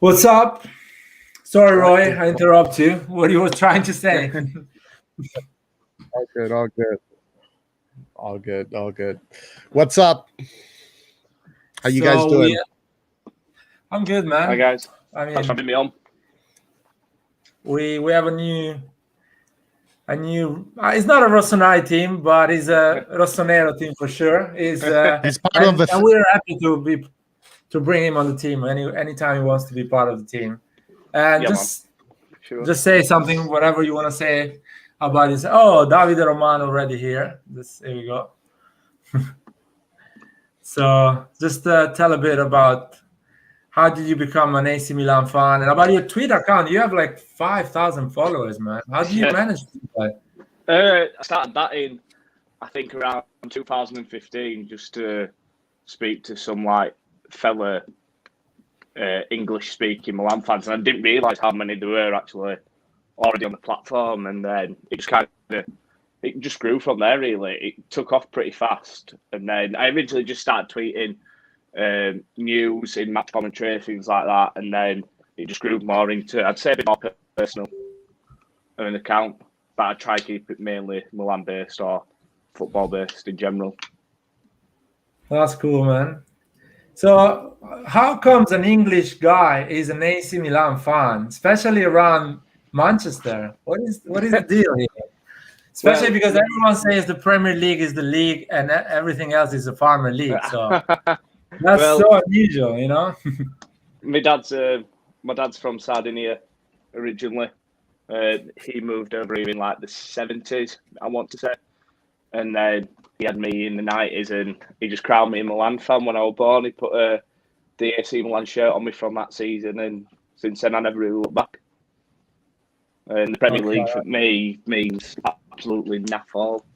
What's up? Sorry, Roy, I interrupt you. What you were trying to say? All good, all good. All good, all good. What's up? How you guys doing? I'm good, man. Hi guys. I Thanks for mean, having me on. we have a new. It's not a Rossoneri team, but it's a Rossonero team for sure. He's part of And we're happy to bring him on the team anytime he wants to be part of the team. And Yeah, just say something, whatever you want to say about this. Oh, Davide Romano already here. Here we go. So just tell a bit about how did you become an AC Milan fan, and about your Twitter account. You have like 5,000 followers, man. How do you manage to do that? I started that in, I think, around 2015, just to speak to some fella English-speaking Milan fans, and I didn't realise how many there were actually already on the platform, and then it just grew from there. Really, it took off pretty fast, and then I originally just started tweeting news in match commentary, things like that, and then it just grew more into, I'd say, a bit more personal of an account, but I try to keep it mainly Milan based or football based in general. That's cool, man. So how comes an English guy is an AC Milan fan, especially around Manchester? What is the deal here? Especially because everyone says the Premier League is the league and everything else is a farmer league. So that's so unusual, you know. my dad's from Sardinia originally. He moved over here in like the 70s, I want to say, and then he had me in the 90s, and he just crowned me a Milan fan when I was born. He put the AC Milan shirt on me from that season, and since then I never really looked back. And the Premier League for me means absolutely naff all.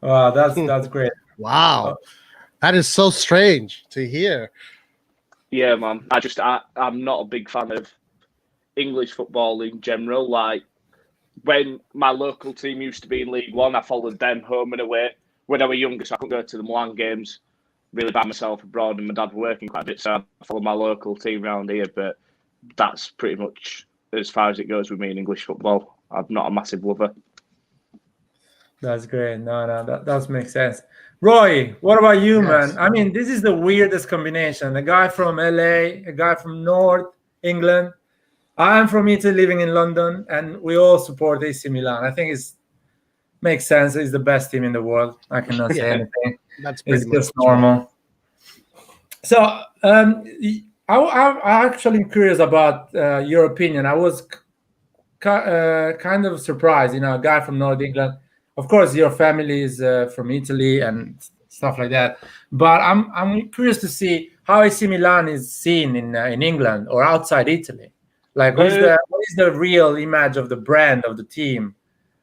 Wow, that's great. Wow, that is so strange to hear. Yeah, man. I'm not a big fan of English football in general. Like, when my local team used to be in League One, I followed them home and away. When I was younger, so I couldn't go to the Milan games really by myself abroad, and my dad was working quite a bit, so I followed my local team around here. But that's pretty much as far as it goes with me in English football. I'm not a massive lover. That's great. No, that does make sense. Roy, what about you, man? I mean, this is the weirdest combination. A guy from LA, a guy from North England. I'm from Italy, living in London, and we all support AC Milan. I think it makes sense. It's the best team in the world. I cannot say anything. It's just normal. So I'm actually curious about your opinion. I was kind of surprised, a guy from North England. Of course, your family is from Italy and stuff like that. But I'm curious to see how AC Milan is seen in England or outside Italy. Like, what is the real image of the brand of the team?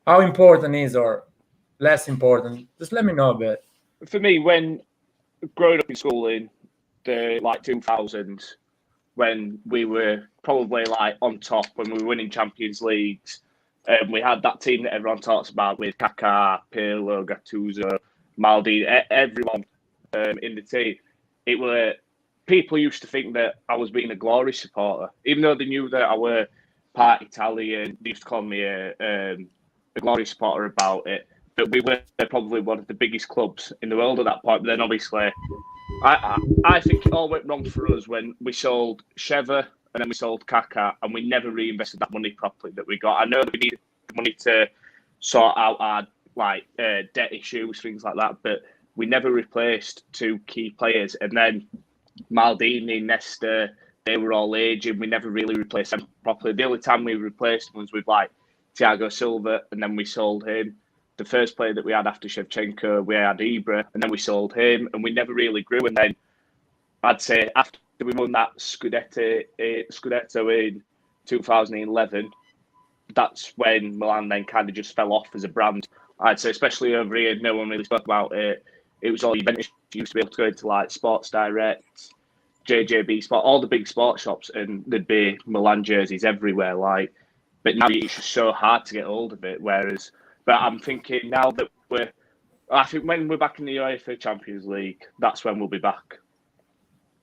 How important is or less important? Just let me know a bit. For me, when growing up in school in the 2000s, when we were probably on top, when we were winning Champions Leagues, we had that team that everyone talks about with Kaká, Paolo, Gattuso, Maldini, everyone in the team. It were people used to think that I was being a glory supporter, even though they knew that I were part Italian. They used to call me a glory supporter about it. But we were probably one of the biggest clubs in the world at that point. But then obviously, I think it all went wrong for us when we sold Sheva and then we sold Kaká, and we never reinvested that money properly that we got. I know that we needed the money to sort out our debt issues, things like that, but we never replaced two key players. And then Maldini, Nesta, they were all aging. We never really replaced them properly. The only time we replaced them was with Thiago Silva, and then we sold him. The first player that we had after Shevchenko, we had Ibra, and then we sold him, and we never really grew. And then I'd say after we won that Scudetto in 2011, that's when Milan then kind of just fell off as a brand. I'd say, especially over here, no one really spoke about it. It was all Juventus used to be able to go into Sports Direct, JJB Sport, all the big sports shops, and there'd be Milan jerseys everywhere. But now it's just so hard to get hold of it. But I'm thinking now that I think when we're back in the UEFA Champions League, that's when we'll be back.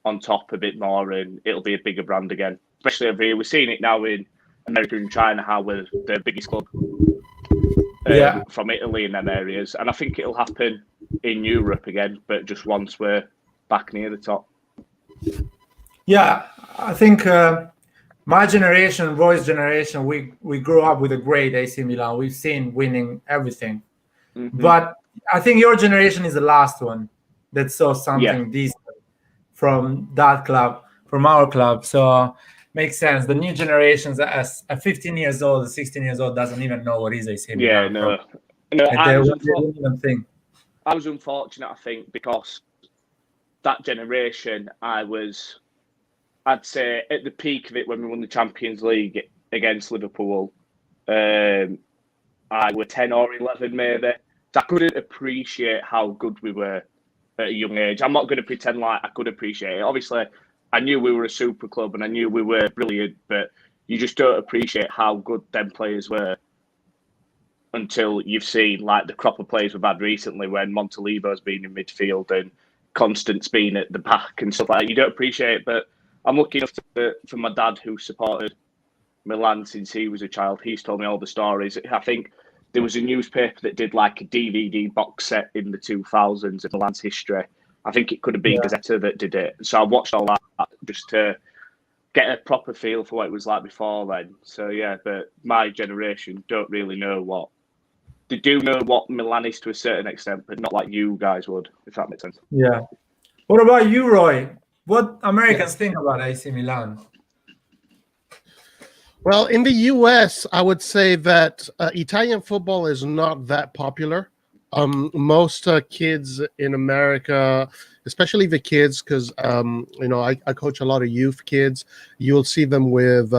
on top a bit more, and it'll be a bigger brand again. Especially over here, we're seeing it now in America and China, how we're the biggest club from Italy in them areas, and I think it'll happen in Europe again, but just once we're back near the top. Yeah, I think my generation, Roy's generation, we grew up with a great AC Milan. We've seen winning everything, but I think your generation is the last one that saw something decent from that club, from our club. So makes sense. The new generations, as a 15 years old, 16 years old, doesn't even know what is AC Milan. No. I was unfortunate, I think, because that generation, I'd say at the peak of it when we won the Champions League against Liverpool, I was 10 or 11 maybe. So I couldn't appreciate how good we were at a young age. I'm not going to pretend like I could appreciate it. Obviously, I knew we were a super club and I knew we were brilliant, but you just don't appreciate how good them players were until you've seen like the crop of players we've had recently when Montalivo's been in midfield and Constant's been at the back and stuff like that. You don't appreciate it, but I'm lucky enough for my dad, who supported Milan since he was a child. He's told me all the stories. I think there was a newspaper that did like a DVD box set in the 2000s of Milan's history. I think it could have been Gazzetta that did it. So I watched all that just to get a proper feel for what it was like before then. So yeah, but my generation don't really know what. They do know what Milan is to a certain extent, but not like you guys would, if that makes sense. Yeah. What about you, Roy? What Americans think about AC Milan? Well, in the US, I would say that Italian football is not that popular. Most kids in America, especially the kids, because I coach a lot of youth kids. You'll see them with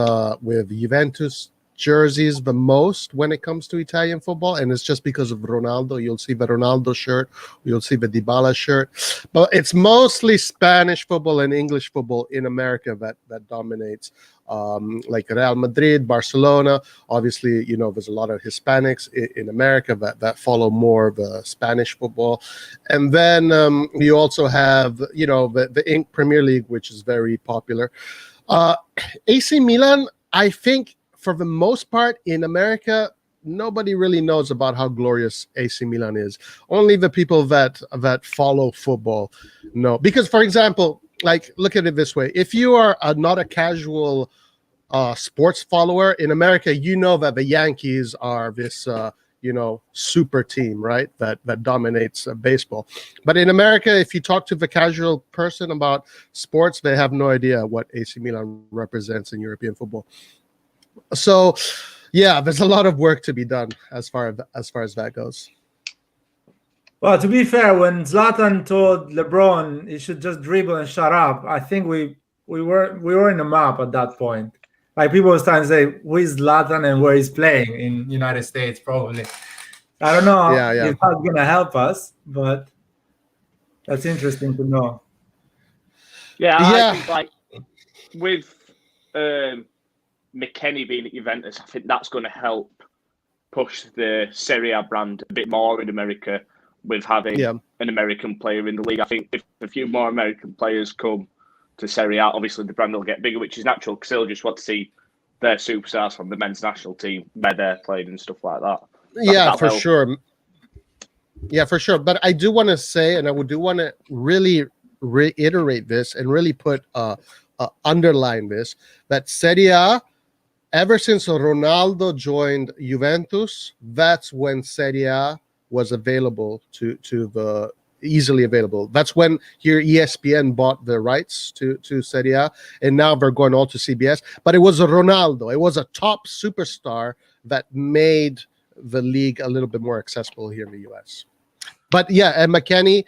Juventus jerseys the most when it comes to Italian football, and it's just because of Ronaldo. You'll see the Ronaldo shirt, you'll see the Dybala shirt, but it's mostly Spanish football and English football in America that dominates. Like Real Madrid, Barcelona. Obviously, there's a lot of Hispanics in America that follow more of the Spanish football. And then you also have, the Premier League, which is very popular. AC Milan, I think, for the most part in America, nobody really knows about how glorious AC Milan is. Only the people that follow football know. Because, for example, like, look at it this way. If you are not a casual sports follower in America, you know that the Yankees are this, super team, right? That dominates baseball. But in America, if you talk to the casual person about sports, they have no idea what AC Milan represents in European football. So, yeah, there's a lot of work to be done as far as that goes. Well, to be fair, when Zlatan told LeBron he should just dribble and shut up, I think we were in the map at that point. Like, people were starting to say, who is Zlatan and where he's playing in United States, probably. I don't know if that's going to help us, but that's interesting to know. I think, like, with McKennie being at Juventus, I think that's going to help push the Serie A brand a bit more in America with having an American player in the league. I think if a few more American players come to Serie A, obviously the brand will get bigger, which is natural because they'll just want to see their superstars from the men's national team where they're playing and stuff like that. Yeah, for sure. Yeah, for sure. But I do want to say, and I do want to really reiterate this and really put underline this, that Serie A, ever since Ronaldo joined Juventus, that's when Serie A was available to the easily available. That's when here ESPN bought the rights to Serie A, and now they're going all to CBS. But it was Ronaldo. It was a top superstar that made the league a little bit more accessible here in the US. But yeah, and McKennie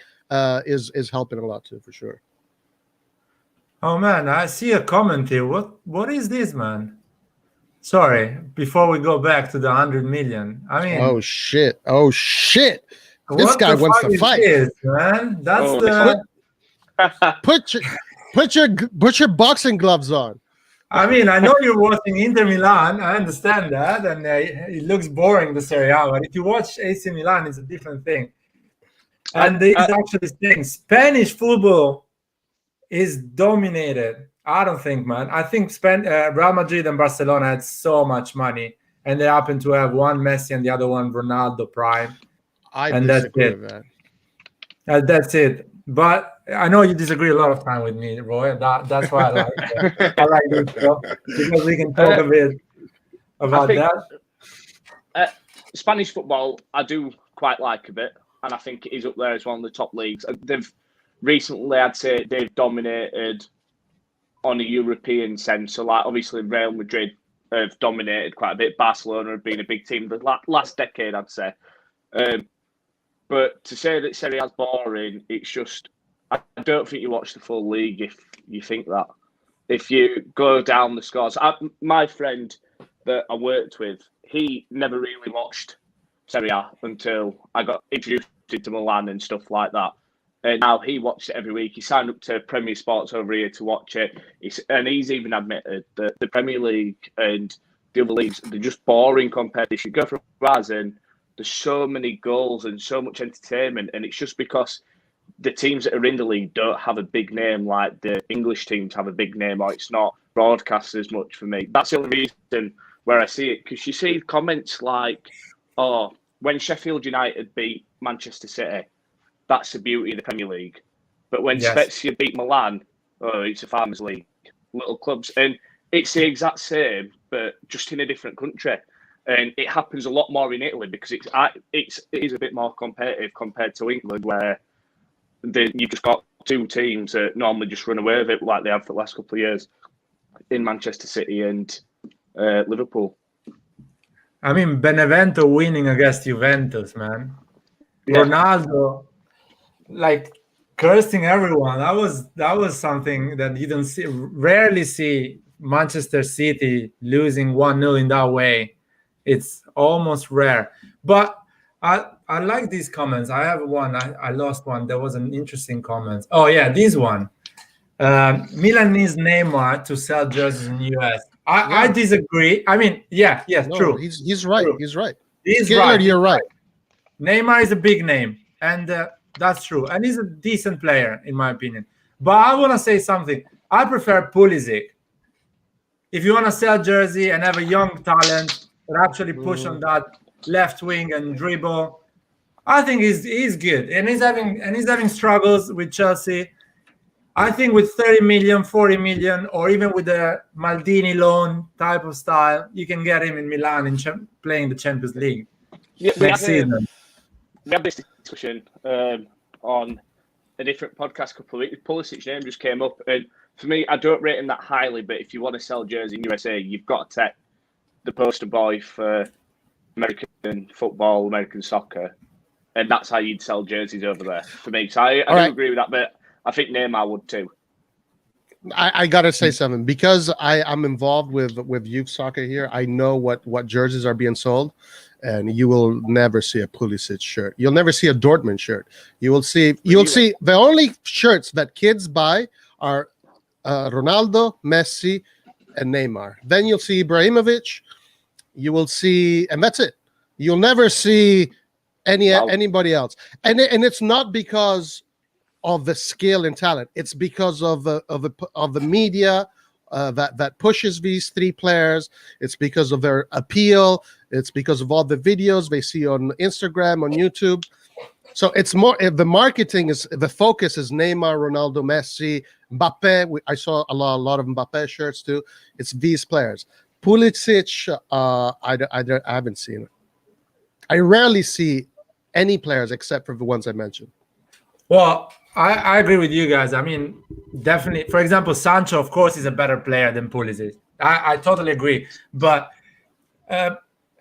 is helping a lot too, for sure. Oh man, I see a comment here. What is this, man? Sorry, before we go back to the 100 million. I mean, oh shit. This guy wants to fight. This, man? That's put your boxing gloves on. I mean, I know you're watching Inter Milan. I understand that, and it looks boring, the Serie A. But if you watch AC Milan, it's a different thing. And he's actually saying Spanish football is dominated. I don't think, man. I think Real Madrid and Barcelona had so much money, and they happen to have one Messi and the other one Ronaldo prime. I And that's disagree it. with that. That's it. But I know you disagree a lot of time with me, Roy. That's why I like this show, because we can talk a bit about that. Spanish football, I do quite like a bit, and I think it is up there as one of the top leagues. They've recently, I'd say, they've dominated on a European sense. So, like, obviously, Real Madrid have dominated quite a bit. Barcelona have been a big team the last decade, I'd say. But to say that Serie A is boring, it's just, I don't think you watch the full league if you think that. If you go down the scores, my friend that I worked with, he never really watched Serie A until I got introduced to Milan and stuff like that. And now he watches it every week. He signed up to Premier Sports over here to watch it. And he's even admitted that the Premier League and the other leagues, they're just boring compared to this. You go for us and there's so many goals and so much entertainment. And it's just because the teams that are in the league don't have a big name like the English teams have a big name, or it's not broadcast as much for me. That's the only reason where I see it. Because you see comments like, oh, when Sheffield United beat Manchester City, that's the beauty of the Premier League. But when Spezia beat Milan, oh, it's a Farmers League, little clubs. And it's the exact same, but just in a different country. And it happens a lot more in Italy because it is a bit more competitive compared to England, where you've just got two teams that normally just run away with it like they have for the last couple of years in Manchester City and Liverpool. I mean, Benevento winning against Juventus, man. Yeah. Ronaldo, like, cursing everyone. That was something that you don't see. Rarely see Manchester City losing 1-0 in that way. It's almost rare. But I like these comments. I have one. I lost one. There was an interesting comment. Oh yeah, this one. Milan needs Neymar to sell jerseys in the US. I disagree. I mean, true. He's right. True. He's right. He's Scared, right. You're right. Neymar is a big name, and that's true. And he's a decent player, in my opinion. But I want to say something. I prefer Pulisic. If you want to sell jersey and have a young talent that actually push on that left wing and dribble, I think he's good. And he's having struggles with Chelsea. I think with 30 million, 40 million, or even with the Maldini loan type of style, you can get him in Milan and playing the Champions League next season. We had this discussion on a different podcast a couple of weeks. Pulisic's name just came up, and for me, I don't rate him that highly. But if you want to sell jersey in USA, you've got to take the poster boy for American football, American soccer, and that's how you'd sell jerseys over there for me. So I do agree with that, but I think Neymar would too. I gotta say something, because I'm involved with youth soccer here. I know what jerseys are being sold, and you will never see a Pulisic shirt. You'll never see a Dortmund shirt. You'll see the only shirts that kids buy are Ronaldo, Messi, and Neymar. Then you'll see Ibrahimovic. You will see, and that's it. You'll never see anybody else. And it's not because of the skill and talent. It's because of the media that pushes these three players. It's because of their appeal. It's because of all the videos they see on Instagram, on YouTube. So it's more, the marketing is, the focus is Neymar, Ronaldo, Messi, Mbappe. I saw a lot of Mbappe shirts too. It's these players. Pulisic, I haven't seen it. I rarely see any players except for the ones I mentioned. Well, I agree with you guys. I mean, definitely. For example, Sancho, of course, is a better player than Pulisic. I totally agree. But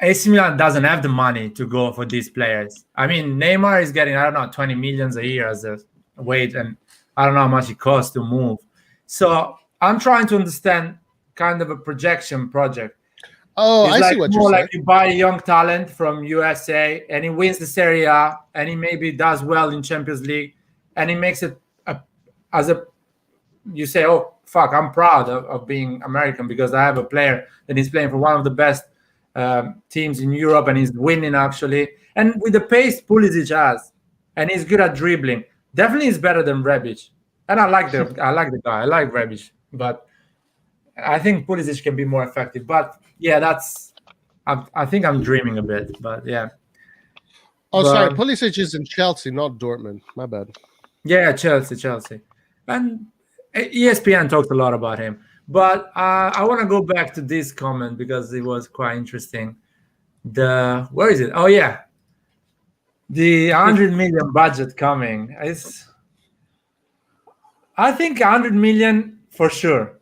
AC Milan doesn't have the money to go for these players. I mean, Neymar is getting, 20 million a year as a wage, and I don't know how much it costs to move. So I'm trying to understand kind of a projection project. Oh, it's I like see what more you're saying. like you buy a young talent from USA, and he wins the Serie A, and he maybe does well in Champions League, and he makes it you say, oh, fuck, I'm proud of being American because I have a player that is playing for one of the best teams in Europe, and he's winning actually. And with the pace Pulisic has, and he's good at dribbling, definitely is better than Rebic. And I like the guy. I like Rebic, but I think Pulisic can be more effective. But yeah, I think I'm dreaming a bit. But yeah. Oh, sorry, But Pulisic is in Chelsea, not Dortmund. My bad. yeah, Chelsea, and ESPN talked a lot about him. But I want to go back to this comment because it was quite interesting. Where is it? Oh yeah, the 100 million budget coming. I think 100 million for sure.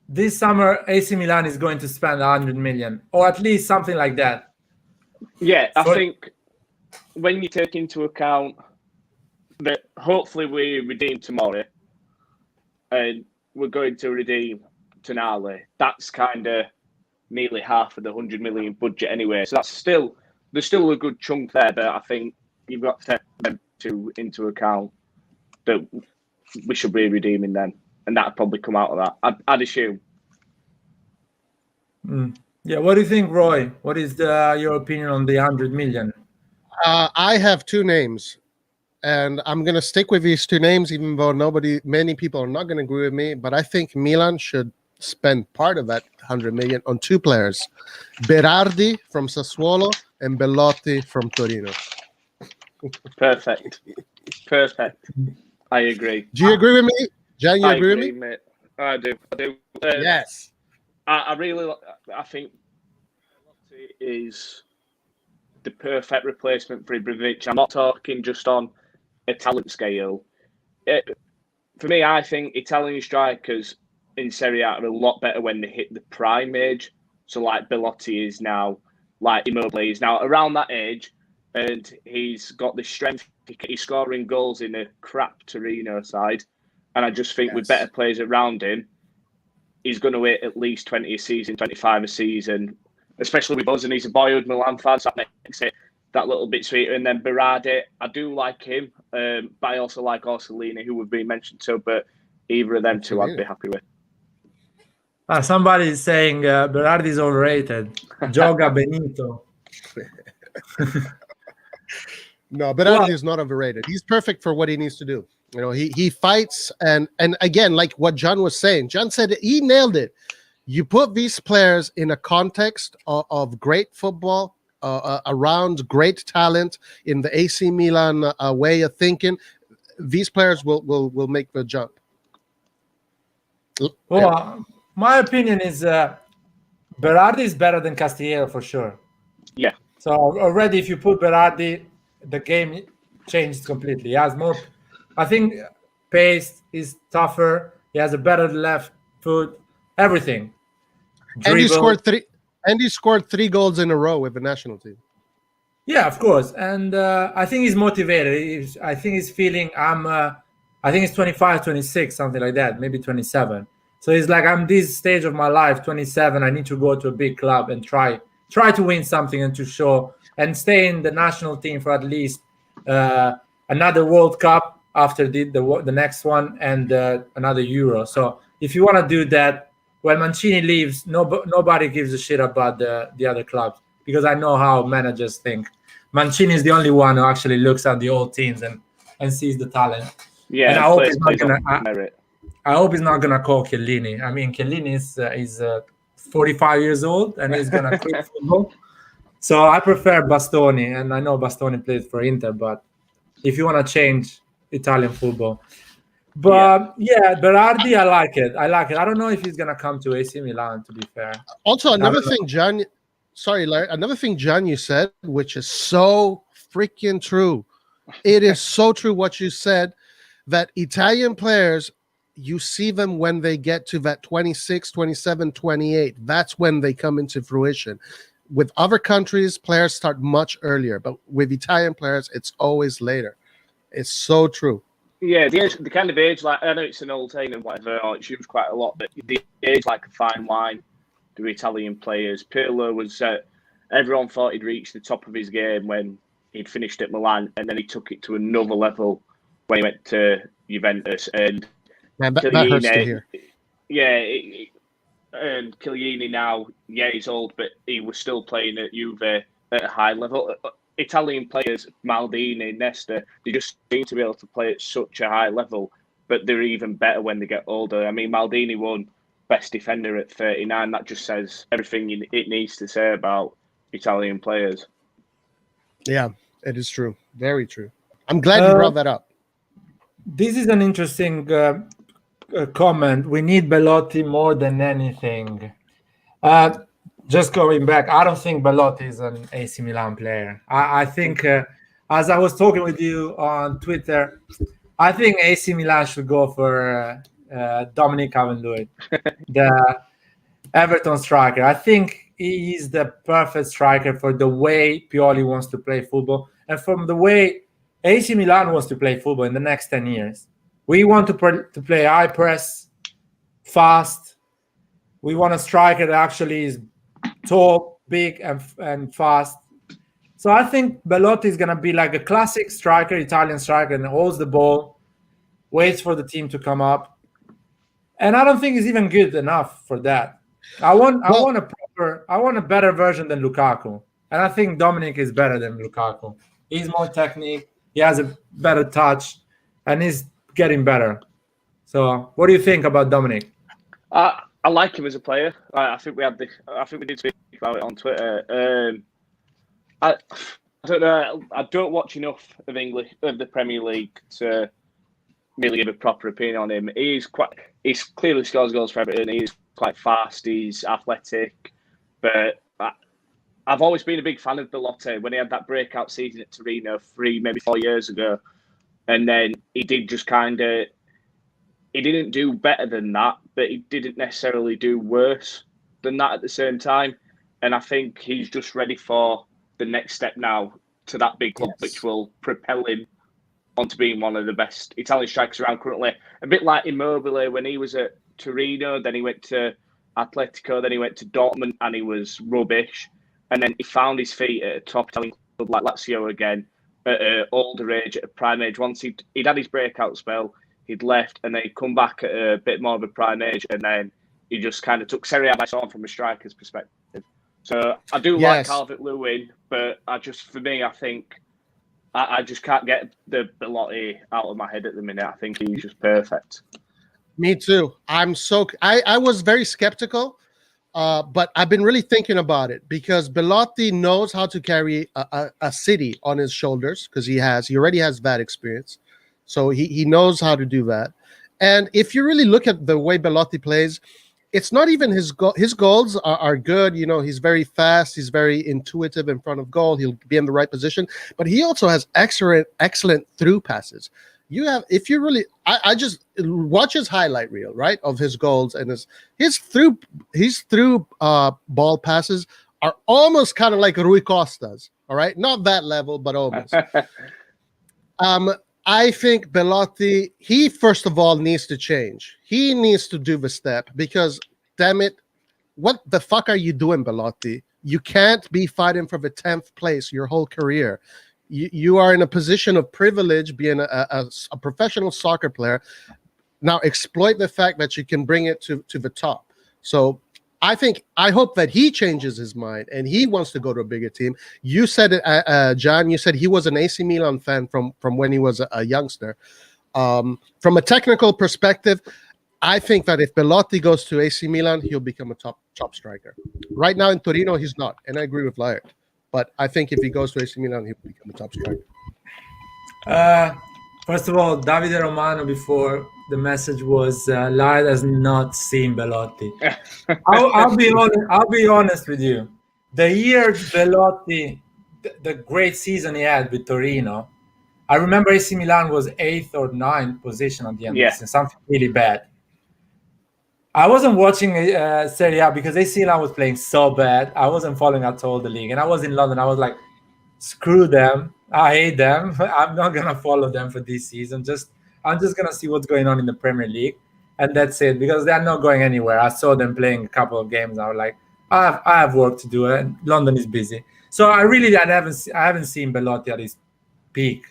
This summer, AC Milan is going to spend 100 million, or at least something like that. Yeah, I think when you take into account that hopefully we redeem tomorrow and we're going to redeem Tonali, that's kind of nearly half of the 100 million budget anyway. So there's still a good chunk there, but I think you've got to take them into account that we should be redeeming them, and that'd probably come out of that. I'd assume. Yeah, what do you think, Roy? What is your opinion on the 100 million? I have two names, and I'm gonna stick with these two names, even though many people are not gonna agree with me. But I think Milan should spend part of that 100 million on two players: Berardi from Sassuolo and Bellotti from Torino. Perfect. I agree. Do you agree with me, Jan? You agree with me? Mate. I do. Yes. I think Bellotti is the perfect replacement for Ibrahimovic. I'm not talking just on a talent scale. For me, I think Italian strikers in Serie A are a lot better when they hit the prime age. So like Bellotti is now, like Immobile is now around that age, and he's got the strength. He's scoring goals in a crap Torino side, and I just think with better players around him, he's going to hit at least 20 a season, 25 a season, especially with us, and he's a boyhood Milan fan, so that makes it that little bit sweeter. And then Berardi, I do like him, but I also like Orsolini, who we've been mentioned to, but either of them two I'd be happy with. Somebody is saying Berardi is overrated. Joga Benito. No, Berardi is not overrated. He's perfect for what he needs to do. You know, he fights, and again, like what John was saying, John said he nailed it. You put these players in a context of great football, around great talent, in the AC Milan way of thinking. These players will make the jump. Well, my opinion is Berardi is better than Castillejo for sure. Yeah. So already, if you put Berardi, the game changed completely. He has more. I think pace is tougher. He has a better left foot. Everything. And he scored three. And he scored 3 goals in a row with the national team. Yeah, of course. And I think he's motivated. I think he's feeling I think he's 25, 26, something like that, maybe 27. So he's like, I'm this stage of my life, 27. I need to go to a big club and try to win something and to show and stay in the national team for at least another World Cup after the next one and another Euro. So if you want to do that, when Mancini leaves, nobody gives a shit about the other clubs, because I know how managers think. Mancini is the only one who actually looks at the old teams and sees the talent. Yeah, and I hope he's not gonna call Chiellini. I mean, Chiellini is 45 years old and he's gonna quit football. So I prefer Bastoni, and I know Bastoni plays for Inter, but if you want to change Italian football. But yeah, Berardi, I like it. I don't know if he's gonna come to AC Milan, to be fair. Also, another thing, John. Sorry, Larry. Another thing, John, you said, which is so freaking true. It is so true what you said, that Italian players, you see them when they get to that 26, 27, 28. That's when they come into fruition. With other countries, players start much earlier, but with Italian players, it's always later. It's so true. Yeah, the kind of age, like, I know it's an old saying and whatever, or it's used quite a lot, but the age like a fine wine to Italian players. Pirlo was, everyone thought he'd reached the top of his game when he'd finished at Milan, and then he took it to another level when he went to Juventus. And Man, that hurts to hear. Yeah, and Chiellini now, yeah, he's old, but he was still playing at Juve at a high level. Italian players, Maldini, Nesta, they just seem to be able to play at such a high level but they're even better when they get older. I mean, Maldini won Best Defender at 39. That just says everything it needs to say about Italian players. Yeah, it is true. Very true. I'm glad you brought that up. This is an interesting comment. We need Belotti more than anything. Just going back, I don't think Belotti is an AC Milan player. I think, as I was talking with you on Twitter, I think AC Milan should go for Dominic Calvert-Lewin, the Everton striker. I think he is the perfect striker for the way Pioli wants to play football and from the way AC Milan wants to play football in the next 10 years. We want to play high press, fast. We want a striker that actually is tall, big, and fast. So I think Belotti is going to be like a classic striker, Italian striker, and holds the ball, waits for the team to come up. And I don't think he's even good enough for that. I want a better version than Lukaku. And I think Dominic is better than Lukaku. He's more technique, he has a better touch, and he's getting better. So what do you think about Dominic? I like him as a player. I think we did speak about it on Twitter. I don't know. I don't watch enough of the Premier League to really give a proper opinion on him. He's clearly scores goals for Everton. He's quite fast. He's athletic, but I've always been a big fan of Belotti. When he had that breakout season at Torino maybe 4 years ago, and then he did just he didn't do better than that, but he didn't necessarily do worse than that at the same time. And I think he's just ready for the next step now to that big club, which will propel him onto being one of the best Italian strikers around currently. A bit like Immobile when he was at Torino, then he went to Atletico, then he went to Dortmund and he was rubbish. And then he found his feet at a top Italian club like Lazio again at an older age, at a prime age. Once he'd had his breakout spell, he'd left and then he'd come back at a bit more of a prime age, and then he just kind of took Serie A by storm from a striker's perspective. So I do like Calvert-Lewin, but I think I just can't get the Belotti out of my head at the minute. I think he's just perfect. Me too. I was very skeptical, but I've been really thinking about it because Belotti knows how to carry a city on his shoulders because he already has that experience. So he knows how to do that. And if you really look at the way Belotti plays, it's not even his goals are good. You know, he's very fast. He's very intuitive in front of goal. He'll be in the right position. But he also has excellent through passes. I just watch his highlight reel, right, of his goals, and his through ball passes are almost kind of like Rui Costa's. All right, not that level, but almost. I think Belotti, he first of all needs to change. He needs to do the step because, damn it, what the fuck are you doing, Belotti? You can't be fighting for the 10th place your whole career. You are in a position of privilege being a professional soccer player. Now exploit the fact that you can bring it to the top. So I hope that he changes his mind and he wants to go to a bigger team. You said it, John. You said he was an AC Milan fan from when he was a youngster. From a technical perspective, I think that if Belotti goes to AC Milan, he'll become a top striker. Right now in Torino, he's not, and I agree with Laird. But I think if he goes to AC Milan, he'll become a top striker. First of all, Davide Romano before the message was Laird has not seen Belotti. I'll be honest with you. The year Belotti, the great season he had with Torino, I remember AC Milan was 8th or 9th position at the end of the season, something really bad. I wasn't watching Serie A because AC Milan was playing so bad. I wasn't following at all the league. And I was in London. I was like, screw them. I hate them. I'm not going to follow them for this season. I'm just going to see what's going on in the Premier League. And that's it, because they're not going anywhere. I saw them playing a couple of games. I was like, I have work to do, and London is busy. So I haven't seen Belotti at his peak.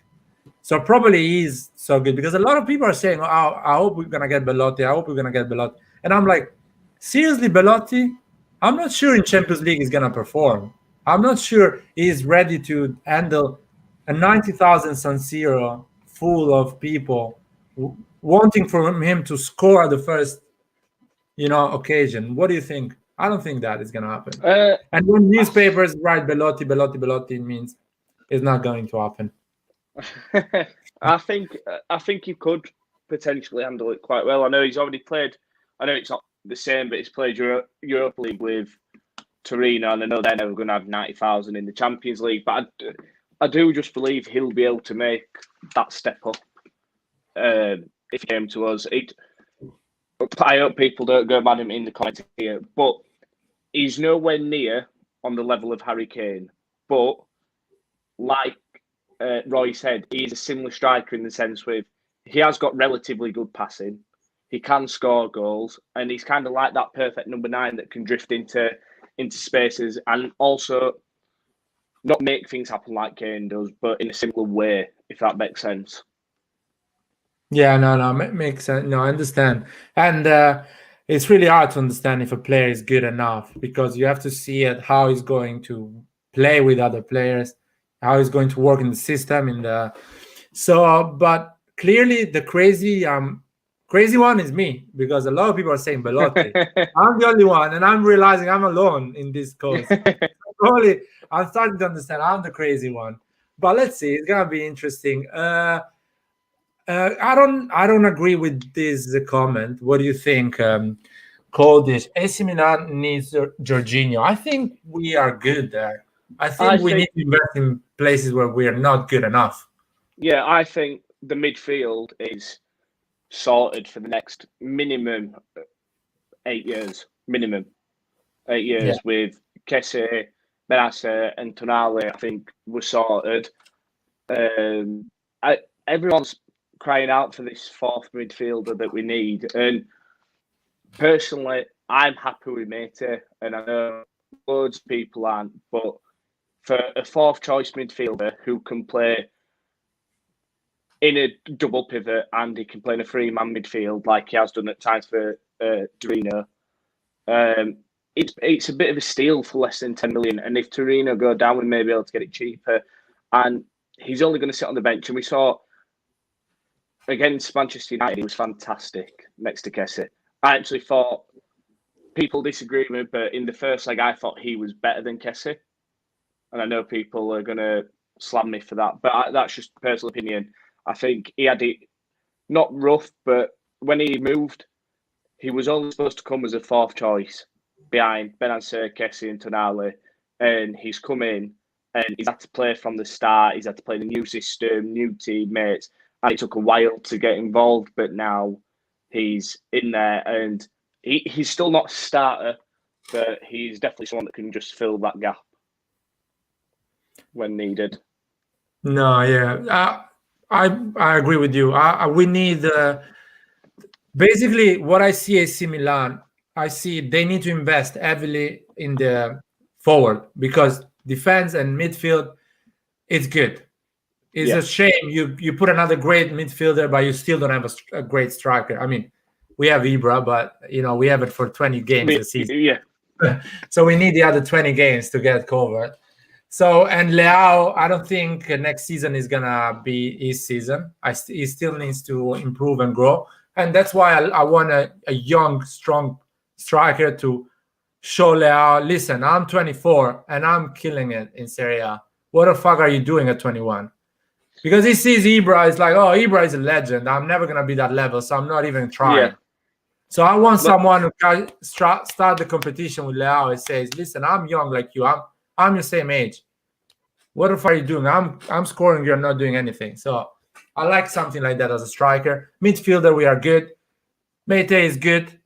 So probably he's so good, because a lot of people are saying, I hope we're going to get Belotti. And I'm like, seriously, Belotti? I'm not sure in Champions League he's going to perform. I'm not sure he's ready to handle a 90,000 San Siro full of people wanting for him to score at the first, occasion. What do you think? I don't think that is going to happen. And when newspapers write Belotti means it's not going to happen. I think he could potentially handle it quite well. I know he's already played. I know it's not the same, but he's played Europa League with Torino, and I know they're never going to have 90,000 in the Champions League. But I do just believe he'll be able to make that step up if he came to us. I hope people don't go mad at me in the comments here, but he's nowhere near on the level of Harry Kane. But like Roy said, he is a similar striker in the sense with he has got relatively good passing. He can score goals, and he's kind of like that perfect number 9 that can drift into spaces and also not make things happen like Kane does, but in a similar way, if that makes sense. Yeah, no, makes sense. No, I understand. And it's really hard to understand if a player is good enough because you have to see how he's going to play with other players, how he's going to work in the system. But clearly the crazy one is me because a lot of people are saying Belotti. I'm the only one, and I'm realizing I'm alone in this cause. Probably I'm starting to understand I'm the crazy one. But let's see, it's gonna be interesting. I don't agree with this comment. What do you think? Coldish, AC Milan needs Jorginho. I think we are good there. I think we need to invest in places where we are not good enough. Yeah, I think the midfield is sorted for the next minimum 8 years. Minimum 8 years with Kessie, Benasser, and Tonali. I think we're sorted. Everyone's crying out for this fourth midfielder that we need, and personally, I'm happy with Mate, and I know loads of people aren't, but for a fourth choice midfielder who can play in a double pivot and he can play in a 3-man midfield like he has done at times for Torino, it's a bit of a steal for less than 10 million. And if Torino go down, we may be able to get it cheaper. And he's only going to sit on the bench. And we saw against Manchester United, he was fantastic next to Kessie. I actually thought, people disagree with me, but in the first leg, I thought he was better than Kessie. And I know people are going to slam me for that, but that's just personal opinion. I think he had it not rough, but when he moved, he was only supposed to come as a fourth choice behind Benasser, Kessie and Tonali. And he's come in and he's had to play from the start. He's had to play in a new system, new teammates. And it took a while to get involved, but now he's in there and he's still not a starter, but he's definitely someone that can just fill that gap when needed. No, yeah. I agree with you. We need basically what I see AC Milan. I see they need to invest heavily in the forward because defense and midfield, it's good. It's a shame you put another great midfielder, but you still don't have a great striker. I mean, we have Ibra, but we have it for 20 games this season. Yeah. So we need the other 20 games to get covered. So, and Leao, I don't think next season is gonna be his season. He still needs to improve and grow, and that's why I want a young, strong striker to show Leao. Listen, I'm 24 and I'm killing it in Serie A. What the fuck are you doing at 21? Because he sees Ibra, it's like, oh, Ibra is a legend. I'm never gonna be that level, so I'm not even trying. Yeah. So I want someone who can start the competition with Leao and says, listen, I'm young like you. I'm your same age. What the fuck are you doing? I'm scoring. You're not doing anything. So I like something like that as a striker. Midfielder, we are good. Mate is good.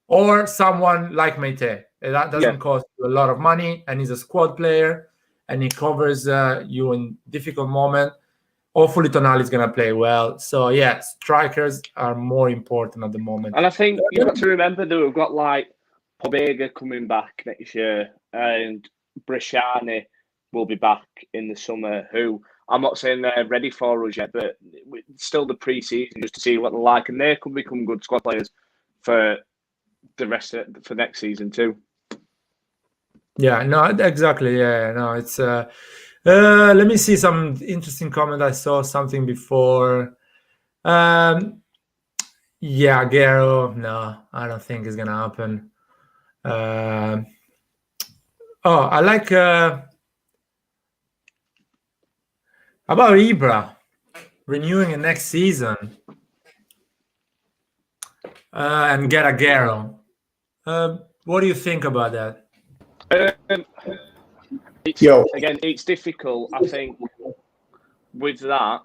Or someone like Mate. That doesn't cost you a lot of money. And he's a squad player. And he covers you in difficult moment. Hopefully Tonali is going to play well. So, yeah, strikers are more important at the moment. And I think you've got to remember that we've got like Pobega coming back next year and Bresciani will be back in the summer, who I'm not saying they're ready for us yet, but still the pre-season just to see what they're like. And they could become good squad players for for next season too. Yeah, no, exactly. Yeah, no, it's... let me see some interesting comment. I saw something before. Yeah, Garo. No, I don't think it's gonna happen. Uh, I like. How about Ibra renewing the next season and get a Garo? What do you think about that? It's difficult. I think with that.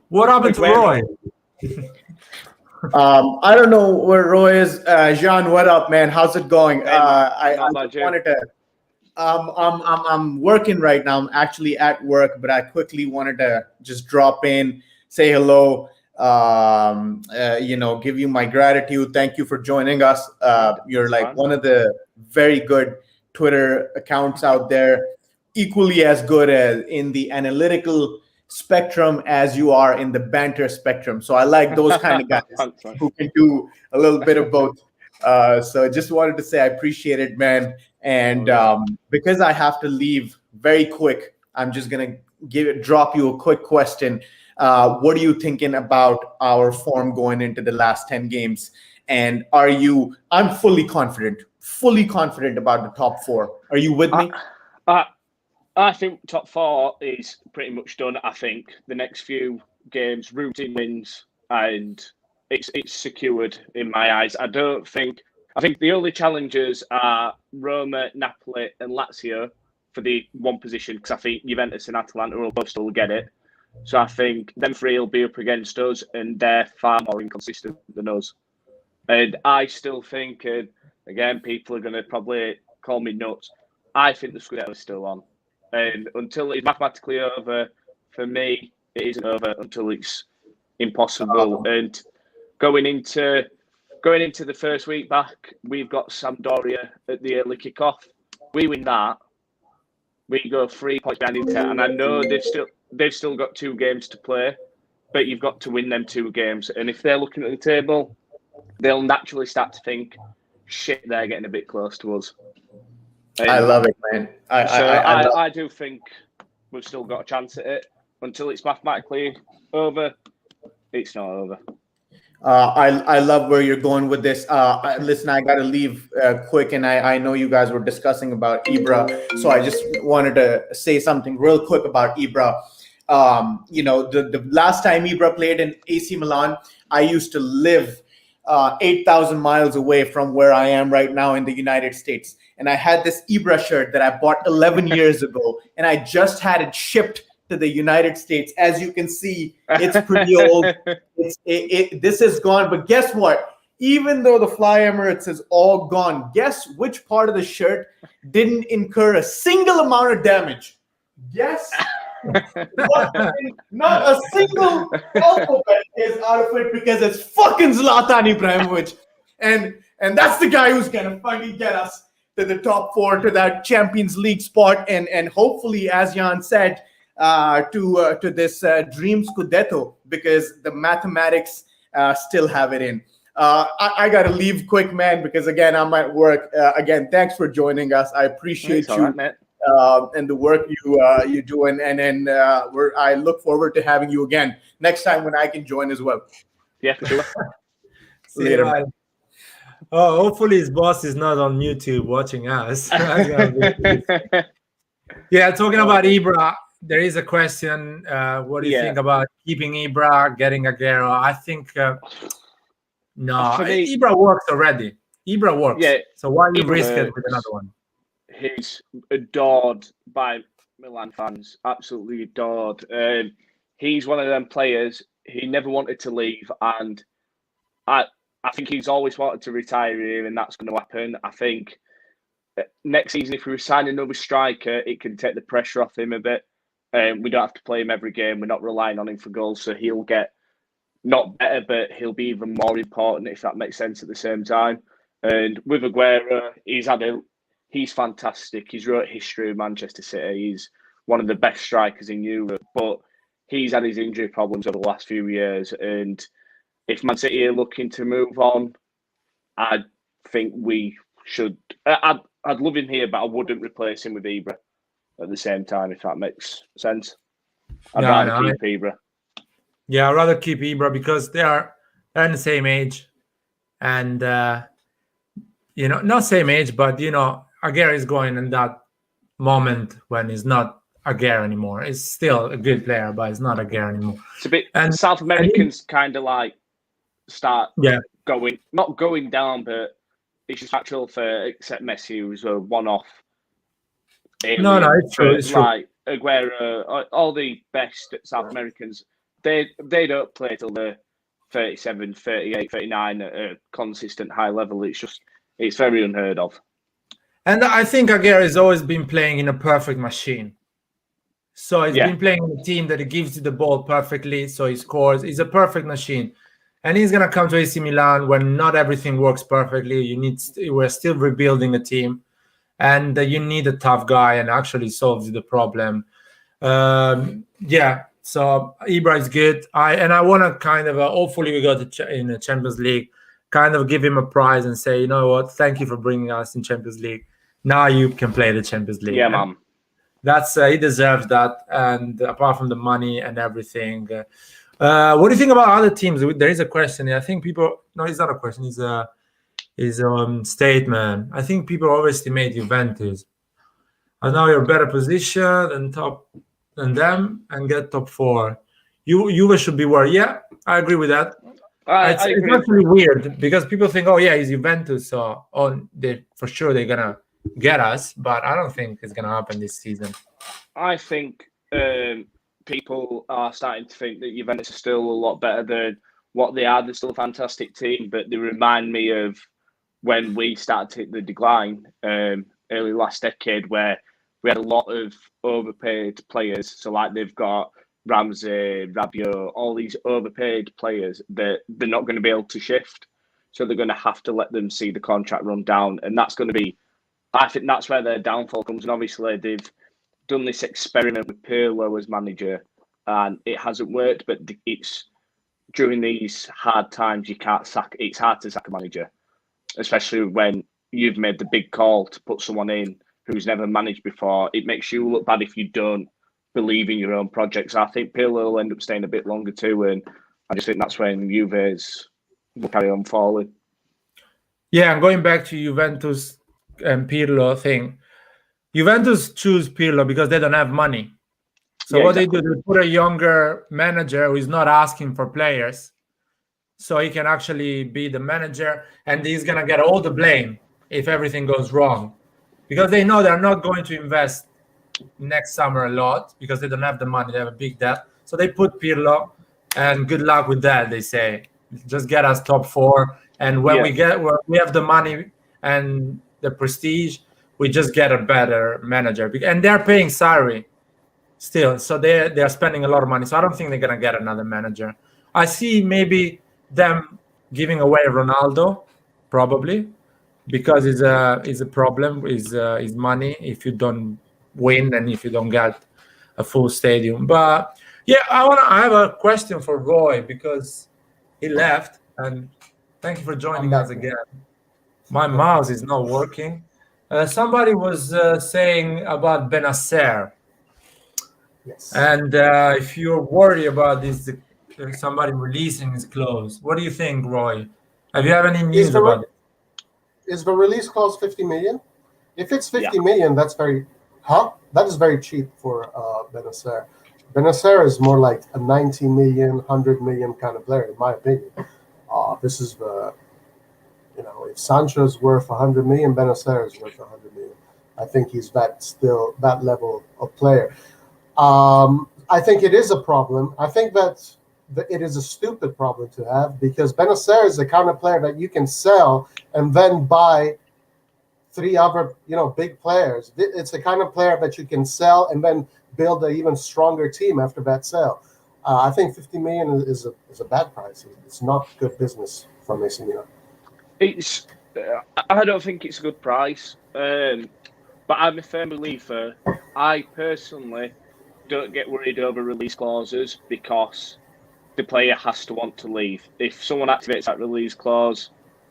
What happened to Roy? I don't know where Roy is. Jean, what up, man? How's it going? I just wanted to. I'm working right now. I'm actually at work, but I quickly wanted to just drop in, say hello. Give you my gratitude. Thank you for joining us. You're like one of the very good Twitter accounts out there, equally as good as in the analytical spectrum as you are in the banter spectrum. So I like those kind of guys who can do a little bit of both. So just wanted to say I appreciate it, man. And because I have to leave very quick, I'm just gonna drop you a quick question. What are you thinking about our form going into the last 10 games? And I'm fully confident about the top four. Are you with me? I think top four is pretty much done. I think the next few games, routine wins, and it's secured in my eyes. I think the only challengers are Roma, Napoli, and Lazio for the one position, because I think Juventus and Atalanta will both still get it. So I think them three will be up against us, and they're far more inconsistent than us. And I still think, again, people are going to probably call me nuts. I think the Scudetto is still on. And until it's mathematically over, for me, it isn't over until it's impossible. And going into the first week back, we've got Sampdoria at the early kickoff. We win that, we go 3 points behind Inter, and I know they've still got 2 games to play, but you've got to win them 2 games. And if they're looking at the table, they'll naturally start to think, shit, they're getting a bit close to us. I love it, man. I do think we've still got a chance at it. Until it's mathematically over, it's not over. I love where you're going with this. Listen, I got to leave quick, and I know you guys were discussing about Ibra, so I just wanted to say something real quick about Ibra. The last time Ibra played in AC Milan, I used to live 8,000 miles away from where I am right now in the United States. And I had this Ibra shirt that I bought 11 years ago, and I just had it shipped to the United States. As you can see, it's pretty old. This is gone. But guess what? Even though the Fly Emirates is all gone, guess which part of the shirt didn't incur a single amount of damage? Guess? Not a single alphabet is out of it because it's fucking Zlatan Ibrahimovic. And that's the guy who's going to finally get us to the top 4, to that Champions League spot, and hopefully, as Jan said, to this dream Scudetto, because the mathematics still have it in. I got to leave quick, man, because again, I'm at work. Again, thanks for joining us. I appreciate you and the work you do, and then I look forward to having you again next time when I can join as well. Yeah, for sure. Later. Hopefully his boss is not on YouTube watching us. Yeah, talking about Ibra, there is a question. What do you think about keeping Ibra, getting Aguero? I think no, Ibra works already. Ibra works. Yeah, so why you risk it with another one? He's adored by Milan fans, absolutely adored. He's one of them players. He never wanted to leave, and I think he's always wanted to retire here, and that's going to happen. I think next season, if we sign another striker, it can take the pressure off him a bit. We don't have to play him every game. We're not relying on him for goals, so he'll get not better, but he'll be even more important, if that makes sense at the same time. And with Aguero, he's fantastic. He's wrote history of Manchester City. He's one of the best strikers in Europe, but he's had his injury problems over the last few years, and if Man City are looking to move on, I think we should. I'd love him here, but I wouldn't replace him with Ibra at the same time, if that makes sense. I'd rather keep Ibra. Yeah, I'd rather keep Ibra because they're in the same age, and not same age, but Aguirre is going in that moment when he's not Aguirre anymore. He's still a good player, but he's not Aguirre anymore. It's a bit And South Americans kind of like start yeah, not going down, but it's just natural for except Messi, who's a one-off. no, it's true. It's true. Like Aguero, all the best South Americans, they don't play till they're 37, 38, 39 at a consistent high level. It's very unheard of. And I think Aguirre has always been playing in a perfect machine. So he's been playing in a team that gives you the ball perfectly, so he scores. He's a perfect machine. And he's going to come to AC Milan when not everything works perfectly. We're still rebuilding the team. And you need a tough guy and actually solves the problem. So Ibra is good. I want to kind of, hopefully we go in the Champions League, kind of give him a prize and say, you know what, thank you for bringing us in Champions League. Now you can play the Champions League. Yeah, man. That's he deserves that. And apart from the money and everything, what do you think about other teams? There is a question. I think people. No, it's not a question. It's a statement. I think people overestimate Juventus. And now you're better positioned and top than them and get top 4. Juve should be worried. Yeah, I agree with that. It's actually weird because people think, oh yeah, it's Juventus, so for sure they're gonna get us, but I don't think it's gonna happen this season. I think people are starting to think that Juventus are still a lot better than what they are. They're still a fantastic team, but they remind me of when we started to hit the decline early last decade, where we had a lot of overpaid players. So like they've got Ramsey, Rabiot, all these overpaid players that they're not going to be able to shift. So they're going to have to let them see the contract run down. And that's going to be, I think that's where their downfall comes. And obviously they've done this experiment with Pirlo as manager and it hasn't worked, but it's during these hard times, it's hard to sack a manager, especially when you've made the big call to put someone in who's never managed before. It makes you look bad if you don't believe in your own projects. I think Pirlo will end up staying a bit longer too, and I just think that's when Juve's will carry on falling. Yeah, and going back to Juventus and Pirlo thing, Juventus choose Pirlo because they don't have money. So what exactly. They put a younger manager who is not asking for players, so he can actually be the manager, and he's gonna get all the blame if everything goes wrong, because they know they're not going to invest next summer a lot because they don't have the money. They have a big debt, so they put Pirlo, and good luck with that. They say, just get us top 4, and when we have the money and the prestige, we just get a better manager, and they're paying Sarri still, so they're spending a lot of money. So I don't think they're gonna get another manager. I see maybe them giving away Ronaldo, probably, because it's a problem is money if you don't win and if you don't get a full stadium. But yeah, I have a question for Roy because he left, and thank you for joining us again. My mouse is not working. Somebody was saying about Benacer. Yes. And if you're worried about this, somebody releasing his clothes, what do you think, Roy? Have you any news about it? Is the release clause 50 million? If it's 50 million, that's that is very cheap for Benacer. Benacer is more like a 90 million, 100 million kind of player, in my opinion. This is if Sancho's worth 100 million, Benacer is worth 100 million. I think he's that level of player. I think it is a problem. I think that it is a stupid problem to have, because Benacer is the kind of player that you can sell and then buy 3 other, big players. It's the kind of player that you can sell and then build an even stronger team after that sale. I think 50 million is a bad price. It's not good business from AC Milan. I don't think it's a good price, but I'm a firm believer. I personally don't get worried over release clauses because the player has to want to leave. If someone activates that release clause,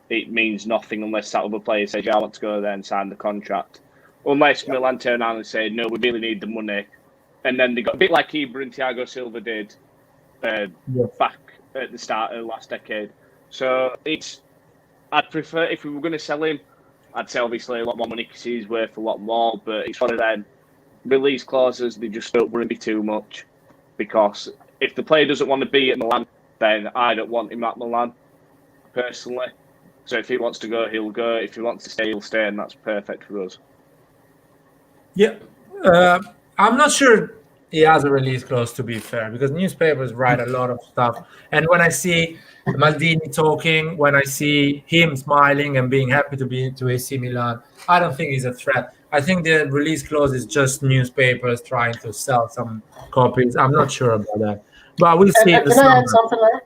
it means nothing unless that other player says, I want to go there and sign the contract. Unless Milan turn around and say, no, we really need the money. And then they got a bit like Ibra and Thiago Silva did. back at the start of last decade. So I'd prefer, if we were going to sell him, I'd say obviously a lot more money because he's worth a lot more. But it's one of them release clauses, they just don't worry me too much, because if the player doesn't want to be at Milan, then I don't want him at Milan personally. So if he wants to go, he'll go. If he wants to stay, he'll stay, and that's perfect for us. Yeah, I'm not sure he has a release clause, to be fair, because newspapers write a lot of stuff. And when I see Maldini talking, when I see him smiling and being happy to be to AC Milan, I don't think he's a threat. I think the release clause is just newspapers trying to sell some copies. I'm not sure about that, but we'll see. Can I add something there?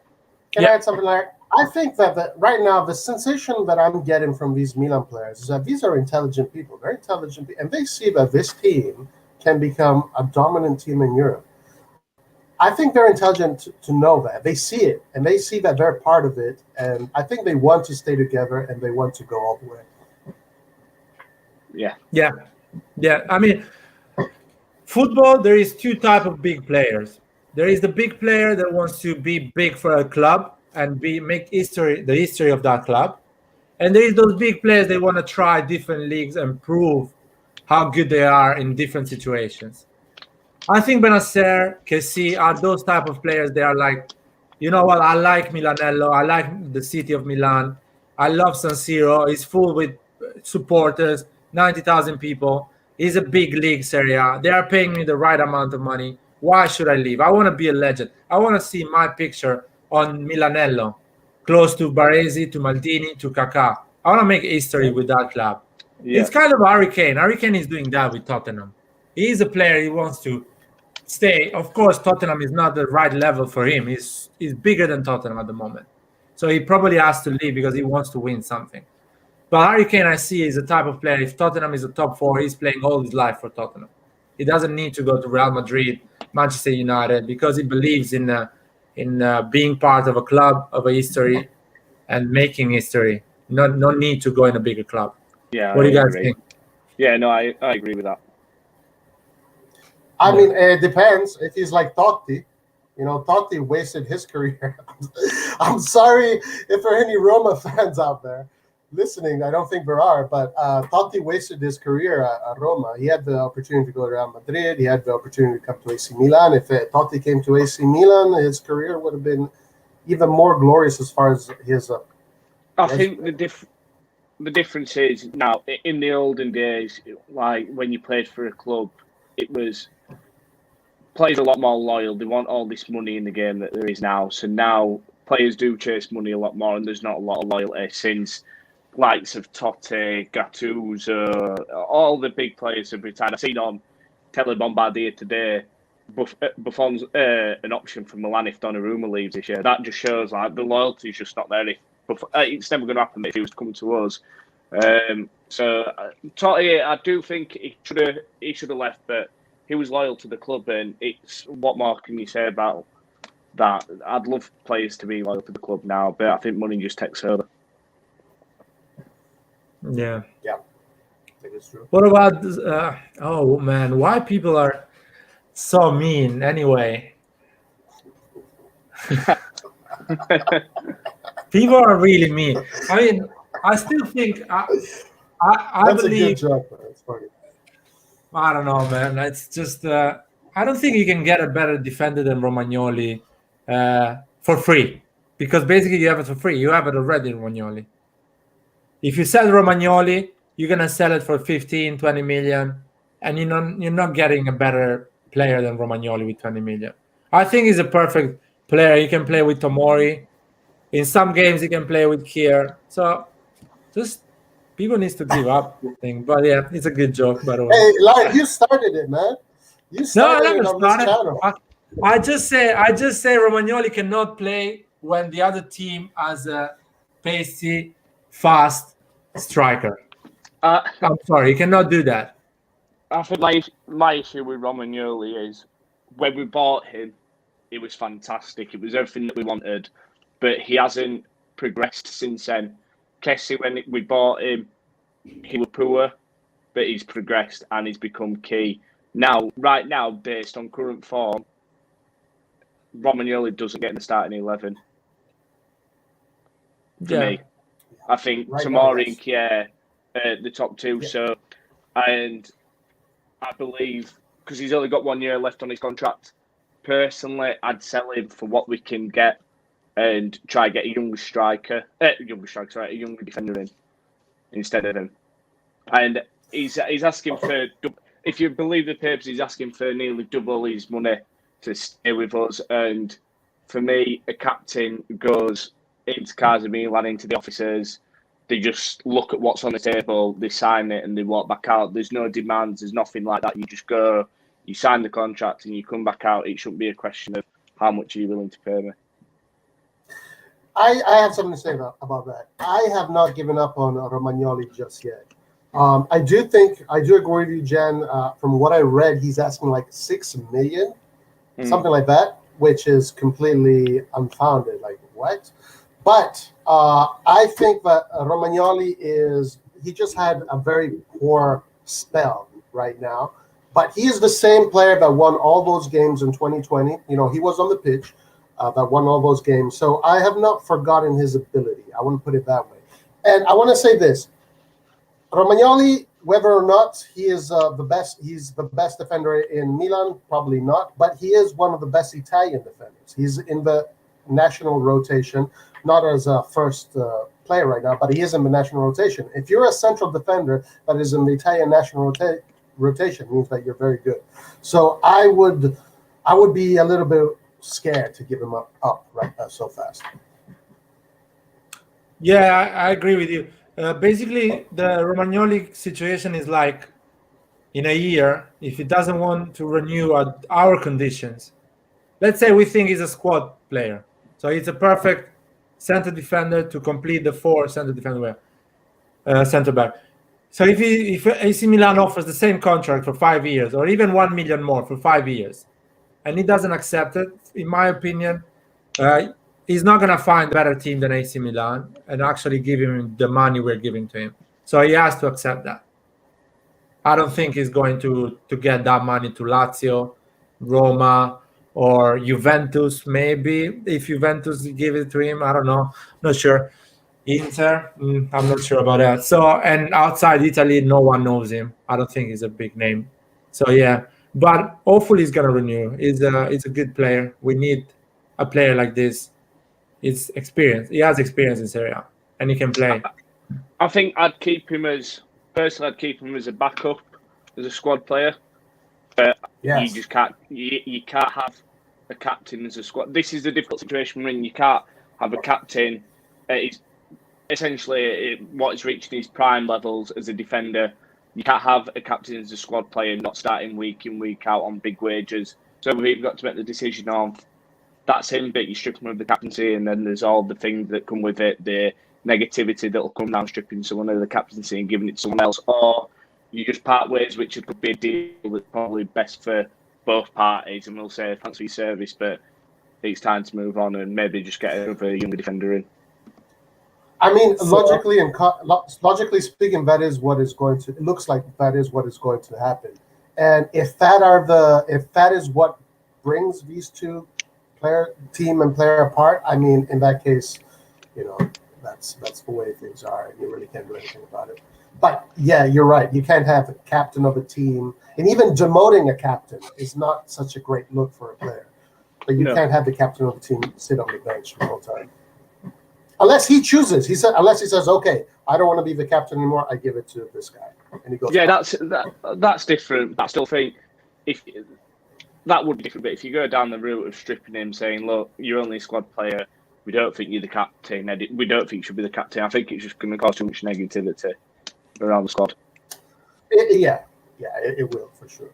Can Yeah. I add something there? I think that right now the sensation that I'm getting from these Milan players is that these are intelligent people, very intelligent, and they see that this team can become a dominant team in Europe. I think they're intelligent to know that. They see it, and they see that they're part of it, and I think they want to stay together, and they want to go all the way. Yeah. I mean, football, there is two type of big players. There is the big player that wants to be big for a club and make history, the history of that club. And there is those big players, they want to try different leagues and prove how good they are in different situations. I think Benacer, Kessie are those type of players. They are like, you know what, I like Milanello, I like the city of Milan, I love San Siro, it's full with supporters, 90,000 people. It's a big league, Serie A. They are paying me the right amount of money. Why should I leave? I want to be a legend. I want to see my picture on Milanello, close to Baresi, to Maldini, to Kaká. I want to make history with that club. Yeah. It's kind of Harry Kane. Harry Kane is doing that with Tottenham. He's a player. He wants to stay. Of course, Tottenham is not the right level for him. He's bigger than Tottenham at the moment. So he probably has to leave because he wants to win something. But Harry Kane, I see, is a type of player. If Tottenham is a top four, he's playing all his life for Tottenham. He doesn't need to go to Real Madrid, Manchester United, because he believes in being part of a club, of a history, and making history. No need to go in a bigger club. Yeah. What do you guys think? Yeah, no, I agree with that. I mean, it depends. If he's like Totti, Totti wasted his career. I'm sorry if there are any Roma fans out there listening. I don't think there are, but Totti wasted his career at Roma. He had the opportunity to go to Real Madrid. He had the opportunity to come to AC Milan. If Totti came to AC Milan, his career would have been even more glorious as far as his. I think the difference is now, in the olden days, like when you played for a club, it was players are a lot more loyal. They want all this money in the game that there is now. So now players do chase money a lot more, and there's not a lot of loyalty since likes of Totti, Gattuso, all the big players have retired. I've seen on Tele Bombardier today, Buffon's an option for Milan if Donnarumma leaves this year. That just shows like the loyalty is just not there. It's never going to happen if he was coming to us. So Totti, I do think he should have left, but he was loyal to the club, and it's what more can you say about that? I'd love players to be loyal to the club now, but I think money just takes over. Yeah. I think it's true. What about oh man, why people are so mean anyway? People are really mean. I mean, I still think I That's believe. a good joke, man. It's funny. I don't know, man. It's just I don't think you can get a better defender than Romagnoli for free, because basically you have it for free. You have it already, Romagnoli. If you sell Romagnoli, you're gonna sell it for 15, 20 million, and you're not getting a better player than Romagnoli with 20 million. I think he's a perfect player. He can play with Tomori. In some games, he can play with Kier. So just people need to give up. But yeah, it's a good joke, by the way. Hey, like you started it, man. You started it on this channel. I just say Romagnoli cannot play when the other team has a pacey, fast striker. I'm sorry, he cannot do that. I think my issue with Romagnoli is when we bought him, it was fantastic. It was everything that we wanted, but he hasn't progressed since then. Kessie, when we bought him, he was poor, but he's progressed and he's become key. Right now, based on current form, Romagnoli doesn't get in the starting 11. For me, I think Tomori and Kier are the top two. Yeah. So, and I believe because he's only got 1 year left on his contract. Personally, I'd sell him for what we can get and try to get a younger defender in instead of him. And he's asking for, if you believe the papers, he's asking for nearly double his money to stay with us. And for me, a captain goes into Casa Milan, into the officers. They just look at what's on the table, they sign it, and they walk back out. There's no demands, there's nothing like that. You just go, you sign the contract, and you come back out. It shouldn't be a question of how much are you willing to pay me. I have something to say about that. I have not given up on Romagnoli just yet. I do agree with you, Jen. From what I read, he's asking like 6 million, something like that, which is completely unfounded. Like, what? But I think that Romagnoli he just had a very poor spell right now. But he is the same player that won all those games in 2020. He was on the pitch. That won all those games. So I have not forgotten his ability. I want to put it that way. And I want to say this. Romagnoli, whether or not he is he's the best defender in Milan, probably not, but he is one of the best Italian defenders. He's in the national rotation, not as a first player right now, but he is in the national rotation. If you're a central defender that is in the Italian national rotation, means that you're very good. So I would be a little bit scared to give him up right so fast. Yeah, I agree with you. Basically, the Romagnoli situation is like, in a year, if he doesn't want to renew at our conditions, let's say we think he's a squad player, so he's a perfect center defender to complete the 4 center defender center back. So if AC Milan offers the same contract for 5 years, or even 1 million more for 5 years, and he doesn't accept it, in my opinion, he's not going to find a better team than AC Milan and actually give him the money we're giving to him. So he has to accept that. I don't think he's going to get that money to Lazio, Roma, or Juventus, maybe. If Juventus give it to him, I don't know. Not sure. Inter, I'm not sure about that. So, and outside Italy, no one knows him. I don't think he's a big name. So, yeah. But hopefully he's going to renew. He's a good player. We need a player like this. He's experienced. He has experience in Serie A, and he can play. I think I'd keep him as a backup, as a squad player. But yes. You just can't. You can't have a captain as a squad. This is the difficult situation we're in. You can't have a captain. It's essentially what is reaching his prime levels as a defender. You can't have a captain as a squad player not starting week in, week out on big wages. So we've got to make the decision of that's him, but you strip him of the captaincy, and then there's all the things that come with it, the negativity that will come down stripping someone of the captaincy and giving it to someone else, or you just part ways, which could be a deal that's probably best for both parties, and we'll say thanks for your service, but it's time to move on and maybe just get another younger defender in. I mean, logically speaking, that is what is going to. It looks like that is what is going to happen. And if that is what brings these two team and player apart, I mean, in that case, that's the way things are, and you really can't do anything about it. But yeah, you're right. You can't have the captain of a team, and even demoting a captain is not such a great look for a player. But you can't have the captain of the team sit on the bench the whole time. Unless he chooses, unless he says, "Okay, I don't want to be the captain anymore. I give it to this guy," and he goes. Yeah, that's different. But I still think if that would be different. But if you go down the route of stripping him, saying, "Look, you're only a squad player. We don't think you're the captain. We don't think you should be the captain." I think it's just going to cause too much negativity around the squad. It will for sure.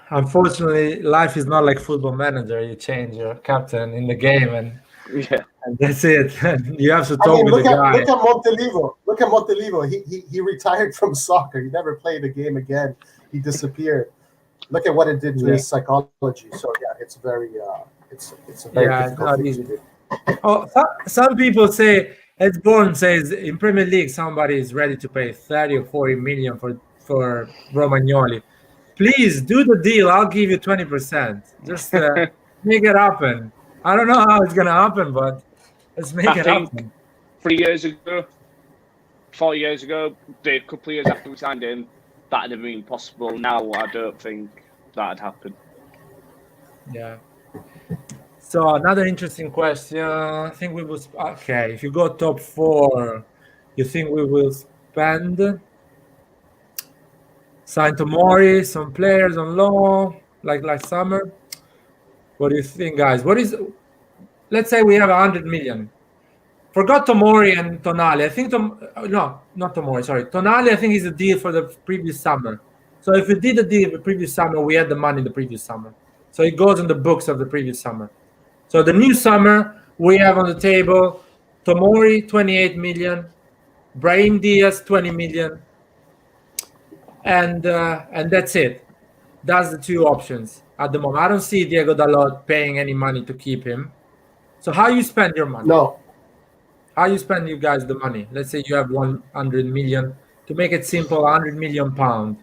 Unfortunately, life is not like Football Manager. You change your captain in the game, and that's it. You have to talk with the guy. Look at Montelivo. Look at Montelivo. He retired from soccer. He never played a game again. He disappeared. Look at what it did to his psychology. So yeah, it's very it's a very difficult thing to do. Oh, some people say, as Born says, in Premier League somebody is ready to pay 30 or 40 million for Romagnoli. Please do the deal. I'll give you 20%. Just make it happen. I don't know how it's gonna happen, but let's make I it think happen. 3 years ago, 4 years ago, a couple of years after we signed him, that'd have been possible. Now I don't think that'd happen. Yeah. So another interesting question. I think we will. Okay, if you go top 4, you think we will spend? Sign Tomori, some players on loan, like last summer. What do you think, guys? What is? Let's say we have 100 million. Forgot Tomori and Tonali. I think no, not Tomori. Sorry, Tonali. I think is a deal for the previous summer. So if we did a deal the previous summer, we had the money the previous summer. So it goes in the books of the previous summer. So the new summer we have on the table Tomori 28 million, Brahim Diaz 20 million, and that's it. That's the 2 options at the moment. I don't see Diego Dalot paying any money to keep him. So how you spend your money? No, How you spend, you guys, the money? Let's say you have 100 million. To make it simple, 100 million pound.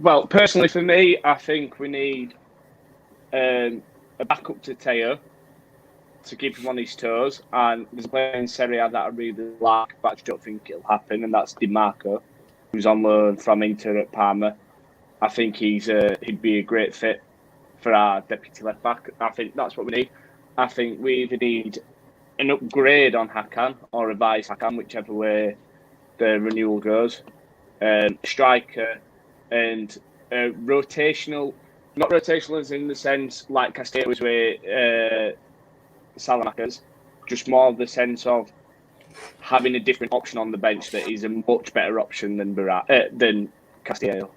Well, personally for me, I think we need a backup to Teo to keep him on his toes. And there's a player in Serie A that I really like, but I just don't think it'll happen, and that's Di Marco, who's on loan from Inter at Parma. I think he'd be a great fit for our deputy left back. I think that's what we need. I think we either need an upgrade on Hakan or revise Hakan, whichever way the renewal goes. Striker and rotational, not rotational as in the sense like Castillo was with Salamanca's, just more of the sense of having a different option on the bench that is a much better option than Castillo.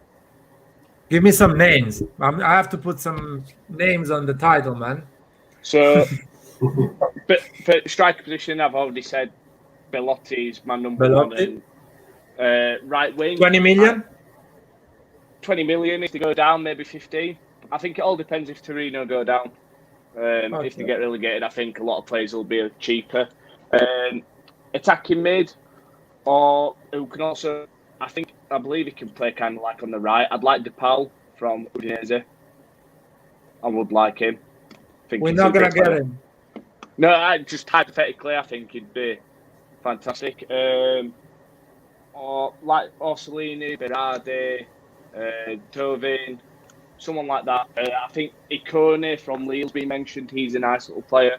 Give me some names. I have to put some names on the title, man. So, but for striker position, I've already said Belotti is my number Belotti. 1. And right wing, 20 million? 20 million if they go down, maybe 15. I think it all depends if Torino go down. Okay. If they get relegated, I think a lot of players will be cheaper. Attacking mid, or who can also, I believe he can play kind of like on the right. I'd like Paolo from Udinese. I would like him. We're not going to get him. No, just hypothetically, I think he'd be fantastic. Or like Orsolini, Berardi, Tovin, someone like that. I think Ikone from Lille's been mentioned. He's a nice little player.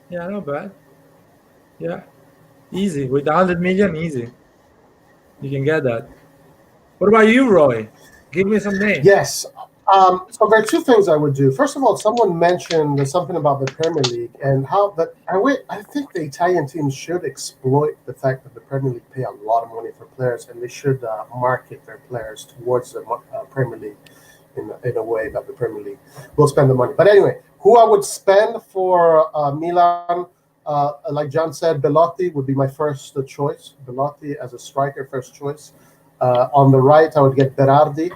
Yeah, not bad. Yeah, easy. With 100 million, easy. You can get that. What about you, Roy? Give me some names. yes. So there are 2 things I would do. First of all, someone mentioned something about the Premier League and how that I think the Italian teams should exploit the fact that the Premier League pay a lot of money for players, and they should market their players towards the Premier League in a way that the Premier League will spend the money. But anyway, who I would spend for Milan, like John said, Belotti would be my first choice. Belotti as a striker, first choice. On the right, I would get Berardi.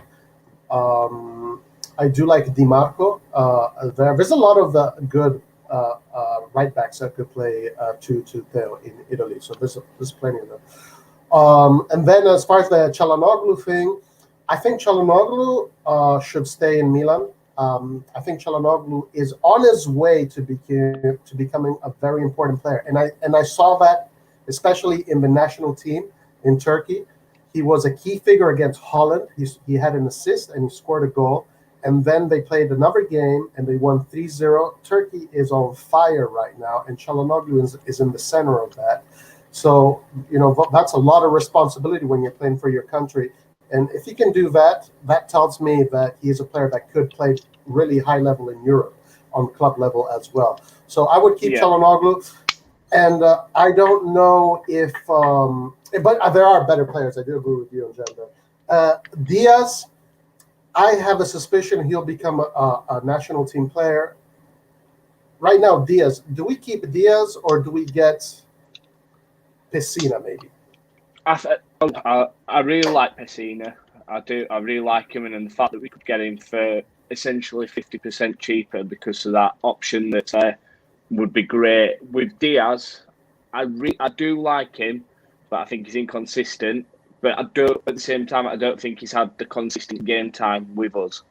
I do like Di Marco. There's a lot of good right backs that could play to Theo in Italy. So there's plenty of them. And then as far as the Çalhanoğlu thing, I think Çalhanoğlu should stay in Milan. I think Çalhanoğlu is on his way to becoming a very important player, and I saw that especially in the national team in Turkey. He was a key figure against Holland. He had an assist and he scored a goal. And then they played another game and they won 3-0. Turkey is on fire right now, and Çalhanoğlu is in the center of that. So, that's a lot of responsibility when you're playing for your country. And if he can do that, that tells me that he is a player that could play really high level in Europe on club level as well. So I would keep Çalhanoğlu. And I don't know if, but there are better players. I do agree with you on gender. Diaz, I have a suspicion he'll become a national team player. Right now, Diaz. Do we keep Diaz or do we get Pessina maybe? I really like Pessina. I do. I really like him, and the fact that we could get him for essentially 50% cheaper because of that option that would be great. With Diaz, I do like him, but I think he's inconsistent. But at the same time, I don't think he's had the consistent game time with us.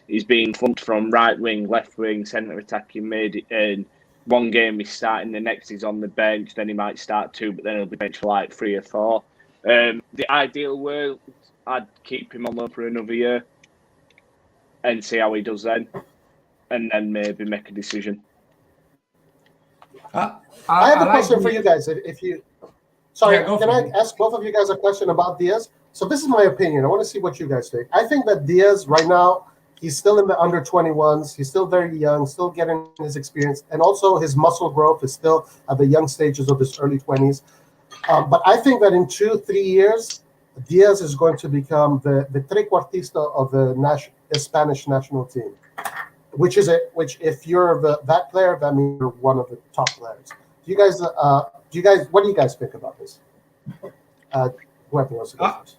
He's been flunked from right wing, left wing, centre attacking mid. And one game he's starting, the next he's on the bench. Then he might start 2, but then he'll be benched for like 3 or 4. The ideal world, I'd keep him on loan for another year and see how he does then, and then maybe make a decision. I have a question for you guys. If you, sorry, Yeah, can I ask both of you guys a question about Diaz? So this is my opinion. I want to see what you guys think. I think that Diaz right now, he's still in the under 21s. He's still very young, still getting his experience, and also his muscle growth is still at the young stages of his early 20s. But I think that in 2-3 years, Diaz is going to become the trequartista of the Spanish national team, which if you're that player, that means you're one of the top players. What do you guys think about this? Whoever wants to go first.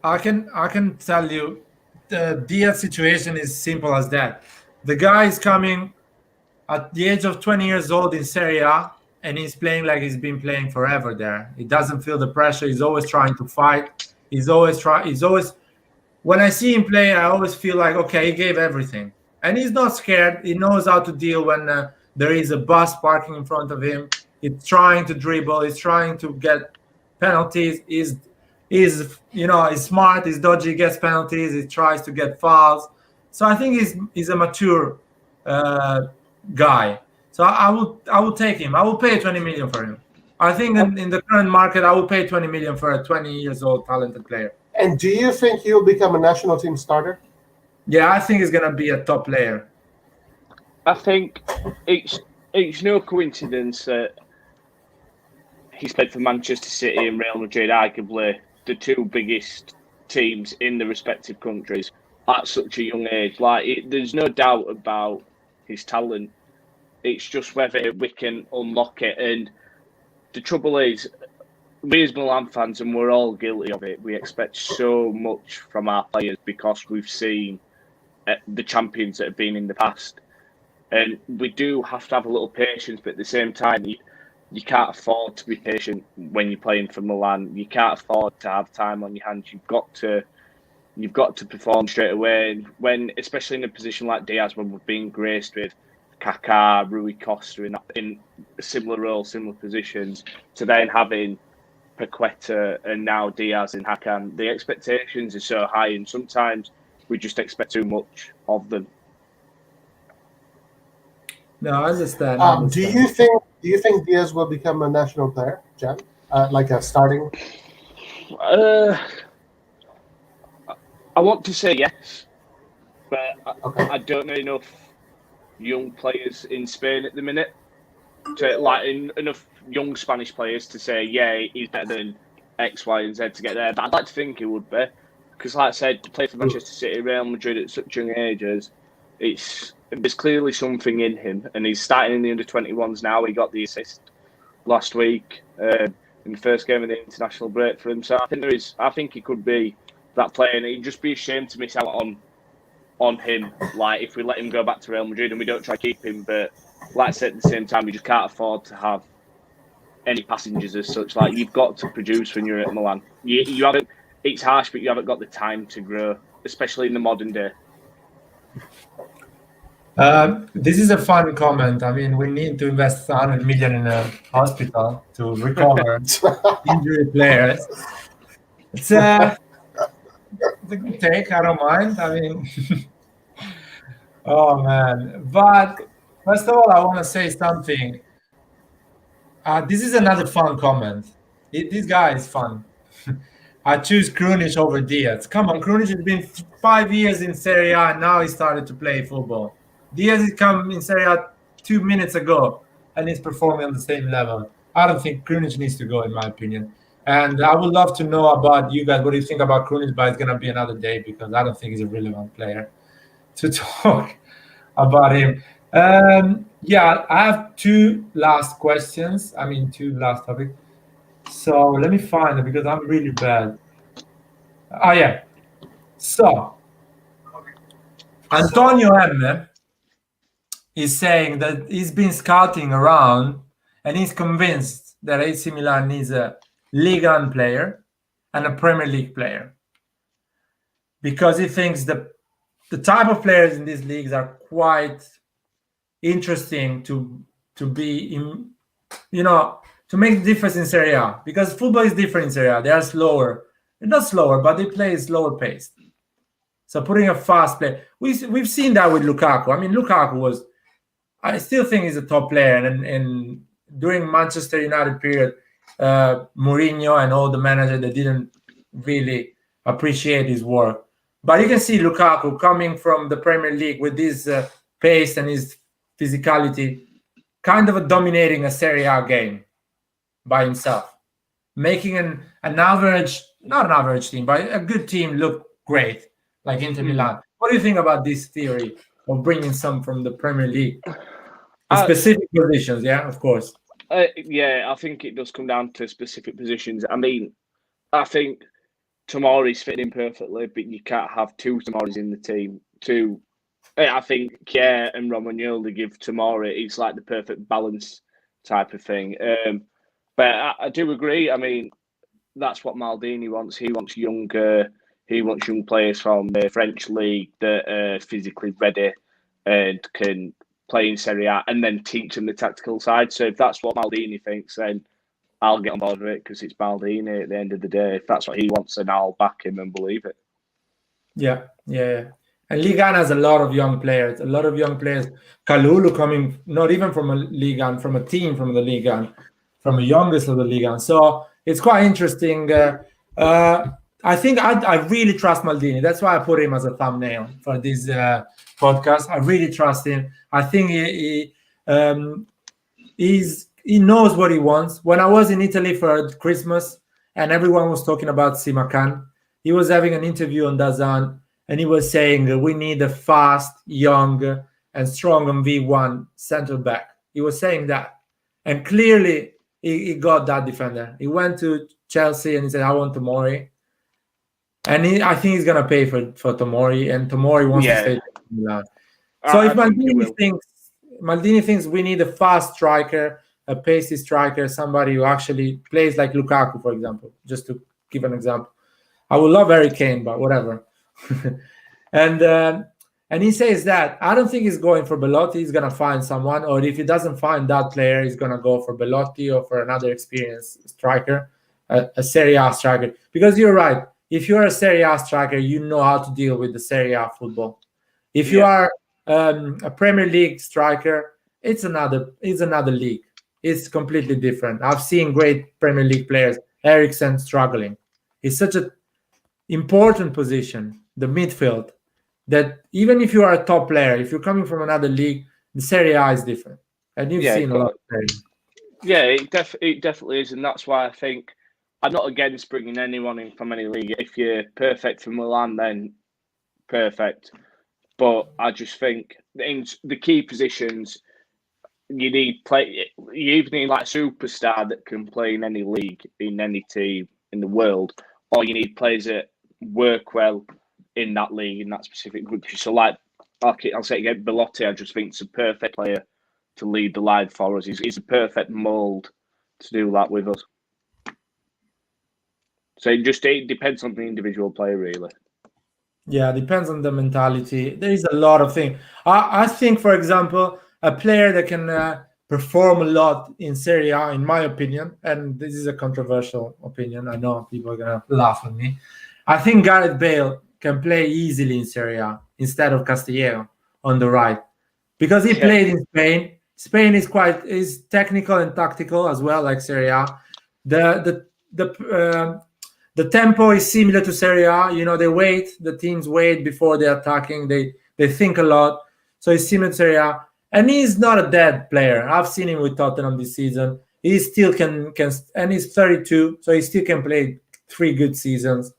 I can tell you, the Diaz situation is simple as that. The guy is coming at the age of 20 years old in Serie A, and he's playing like he's been playing forever there. He doesn't feel the pressure. He's always trying to fight. He's always. When I see him play, I always feel like, okay, he gave everything, and he's not scared. He knows how to deal when there is a bus parking in front of him. He's trying to dribble. He's trying to get penalties. He's smart. He's dodgy. He gets penalties. He tries to get fouls. So I think he's a mature guy. So I will take him. I will pay 20 million for him. I think in the current market, I will pay 20 million for a 20 years old talented player. And do you think he'll become a national team starter? Yeah, I think he's gonna be a top player. I think it's no coincidence that he's played for Manchester City and Real Madrid, arguably the 2 biggest teams in the respective countries at such a young age. There's no doubt about his talent. It's just whether we can unlock it. And the trouble is, we as Milan fans, and we're all guilty of it, we expect so much from our players because we've seen the champions that have been in the past. And we do have to have a little patience, but at the same time, you can't afford to be patient when you're playing for Milan. You can't afford to have time on your hands. You've got to perform straight away. When, especially in a position like Diaz, when we're being graced with Kaká, Rui Costa in a similar role, similar positions, to then having Paqueta and now Diaz and Hakan, the expectations are so high, and sometimes we just expect too much of them. No, I understand. Do you think Diaz will become a national player, Jan? Like a starting? I want to say yes, but I don't know enough young players in Spain at the minute enough young Spanish players to say, yeah, he's better than X, Y, and Z to get there. But I'd like to think he would be, because like I said, to play for Manchester City, Real Madrid at such young ages, there's clearly something in him, and he's starting in the under-21s now. He got the assist last week in the first game of the international break for him. So I think he could be that player, and it'd just be a shame to miss out on him. Like if we let him go back to Real Madrid and we don't try to keep him, but like I said, at the same time, we just can't afford to have any passengers as such. Like you've got to produce when you're at Milan. You haven't. It's harsh, but you haven't got the time to grow, especially in the modern day. This is a fun comment. I mean, we need to invest 100 million in a hospital to recover injury players. It's a good take. I don't mind. I mean, oh man. But first of all, I want to say something. This is another fun comment. This guy is fun. I choose Krunic over Diaz. Come on, Krunic has been 5 years in Serie A, and now he started to play football. Diaz has come in Serie A 2 minutes ago, and he's performing on the same level. I don't think Krunic needs to go, in my opinion. And I would love to know about you guys. What do you think about Krunic? But it's going to be another day because I don't think he's a relevant player to talk about him. Yeah, I have 2 last questions. I mean, 2 last topics. So let me find it because I'm really bad. Oh, yeah. So, Antonio M is saying that he's been scouting around and he's convinced that AC Milan needs a Ligue 1 player and a Premier League player, because he thinks the type of players in these leagues are quite interesting to be in, to make the difference in Serie A, because football is different in Serie A. They are slower. They're not slower, but they play slower paced. So putting a fast player, we've seen that with Lukaku. I mean, Lukaku I still think he's a top player, and during Manchester United period, Mourinho and all the managers, they didn't really appreciate his work. But you can see Lukaku coming from the Premier League with his pace and his physicality, kind of dominating a Serie A game by himself, making an average, not an average team, but a good team look great, like Inter Milan. What do you think about this theory of bringing some from the Premier League? In specific positions, yeah, of course. Yeah, I think it does come down to specific positions. I mean, I think Tomori's fitting in perfectly, but you can't have two Tomoris in the team. I think Kier and Romagnoli give Tomori, it's like the perfect balance type of thing. But I do agree. I mean, that's what Maldini wants. He wants young players from the French league that are physically ready and can play in Serie A, and then teach them the tactical side. So if that's what Maldini thinks, then I'll get on board with it, because it's Maldini at the end of the day. If that's what he wants, then I'll back him and believe it. Yeah. And Ligue 1 has a lot of young players. Kalulu coming not even from a Ligue 1, from a team from the Ligue 1, from the youngest of the Ligue 1. So it's quite interesting. I think I really trust Maldini. That's why I put him as a thumbnail for this podcast. I really trust him. I think he knows what he wants. When I was in Italy for Christmas and everyone was talking about Simakan, he was having an interview on DAZN, and he was saying we need a fast, young, and strong on V1 center back. He was saying that. And clearly he got that defender. He went to Chelsea and he said, I want Tomori. And I think he's going to pay for Tomori, and Tomori wants to stay in Milan. So if Maldini thinks we need a fast striker, a pacey striker, somebody who actually plays like Lukaku, for example, just to give an example. I would love Harry Kane, but whatever. And he says that I don't think he's going for Belotti. He's going to find someone, or if he doesn't find that player, he's going to go for Belotti or for another experienced striker, a Serie A striker. Because you're right. If you're a Serie A striker, you know how to deal with the Serie A football. If you are a Premier League striker, it's another league. It's completely different. I've seen great Premier League players, Eriksen, struggling. It's such an important position, the midfield, that even if you are a top player, if you're coming from another league, the Serie A is different. And you've seen a lot of players. Yeah, it definitely is. And that's why I think I'm not against bringing anyone in from any league. If you're perfect for Milan, then perfect. But I just think in the key positions, you either need like a superstar that can play in any league, in any team in the world, or you need players that work well in that league, in that specific group. So I'll say again, Belotti, I just think it's a perfect player to lead the line for us. He's a perfect mould to do that with us. So it depends on the individual player, really. Yeah, it depends on the mentality. There is a lot of things. I think, for example, a player that can perform a lot in Serie A, in my opinion, and this is a controversial opinion, I know people are going to laugh at me. I think Gareth Bale can play easily in Serie A instead of Castillejo on the right, because he played in Spain. Spain is technical and tactical as well, like Serie A. The tempo is similar to Serie A. The teams wait before they're attacking. They think a lot. So it's similar to Serie A. And he's not a dead player. I've seen him with Tottenham this season. He still can, and he's 32, so he still can play 3 good seasons.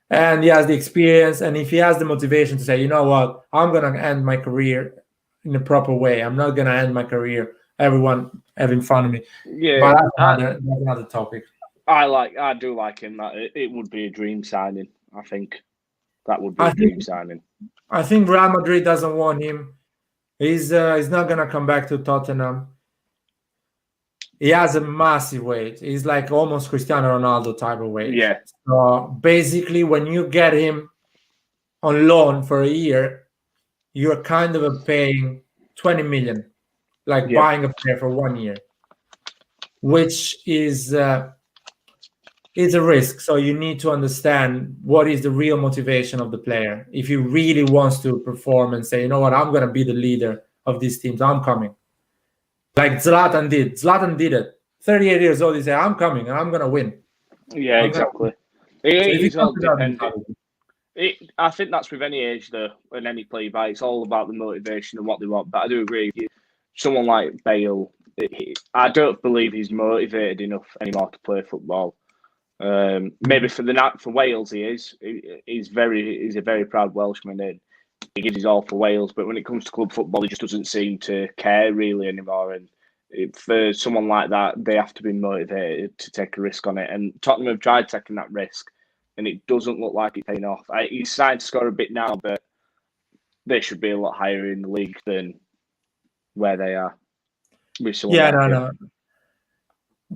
And he has the experience, and if he has the motivation to say, you know what, I'm going to end my career in a proper way. I'm not going to end my career, everyone have in front of me. Yeah, but that's another topic. I do like him. That it would be a dream signing. I think that would be a dream signing. I think Real Madrid doesn't want him. He's not gonna come back to Tottenham. he has a massive weight. He's like almost Cristiano Ronaldo type of weight. Yeah. So basically, when you get him on loan for a year, you're kind of paying 20 million, like Yeah. buying a player for 1 year, which is a risk. So you need to understand what is the real motivation of the player. If he really wants to perform and say, you know what, I'm going to be the leader of these teams, I'm coming. Like Zlatan did. Zlatan did it. 38 years old, he said, I'm coming and I'm going to win. Yeah, exactly. It is all dependent. I think that's with any age, though, and any play by. It's all about the motivation and what they want. But I do agree with you. Someone like Bale, I don't believe he's motivated enough anymore to play football. Maybe for Wales, he is. He's a very proud Welshman, and he gives his all for Wales. But when it comes to club football, he just doesn't seem to care really anymore. And for someone like that, they have to be motivated to take a risk on it. And Tottenham have tried taking that risk, and it doesn't look like it's paying off. He's starting to score a bit now, but they should be a lot higher in the league than where they are. No.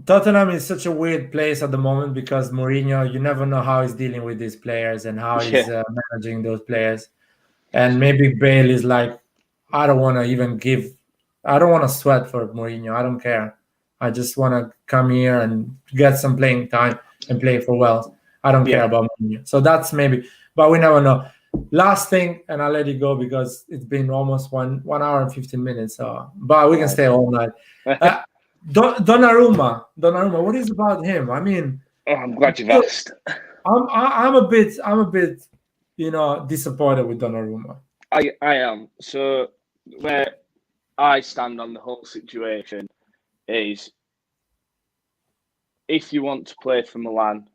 Tottenham is such a weird place at the moment because Mourinho, you never know how he's dealing with these players and how he's managing those players. And maybe Bale is like, I don't want to sweat for Mourinho. I don't care. I just want to come here and get some playing time and play for Wales. I don't care about Mourinho. So that's maybe, but we never know. Last thing, and I'll let it go because it's been almost 1 hour and 15 minutes. So, but we can stay all night. Donnarumma, what is about him? I mean, I'm glad you've asked. I'm a bit, disappointed with Donnarumma. I am. So where I stand on the whole situation is, if you want to play for Milan,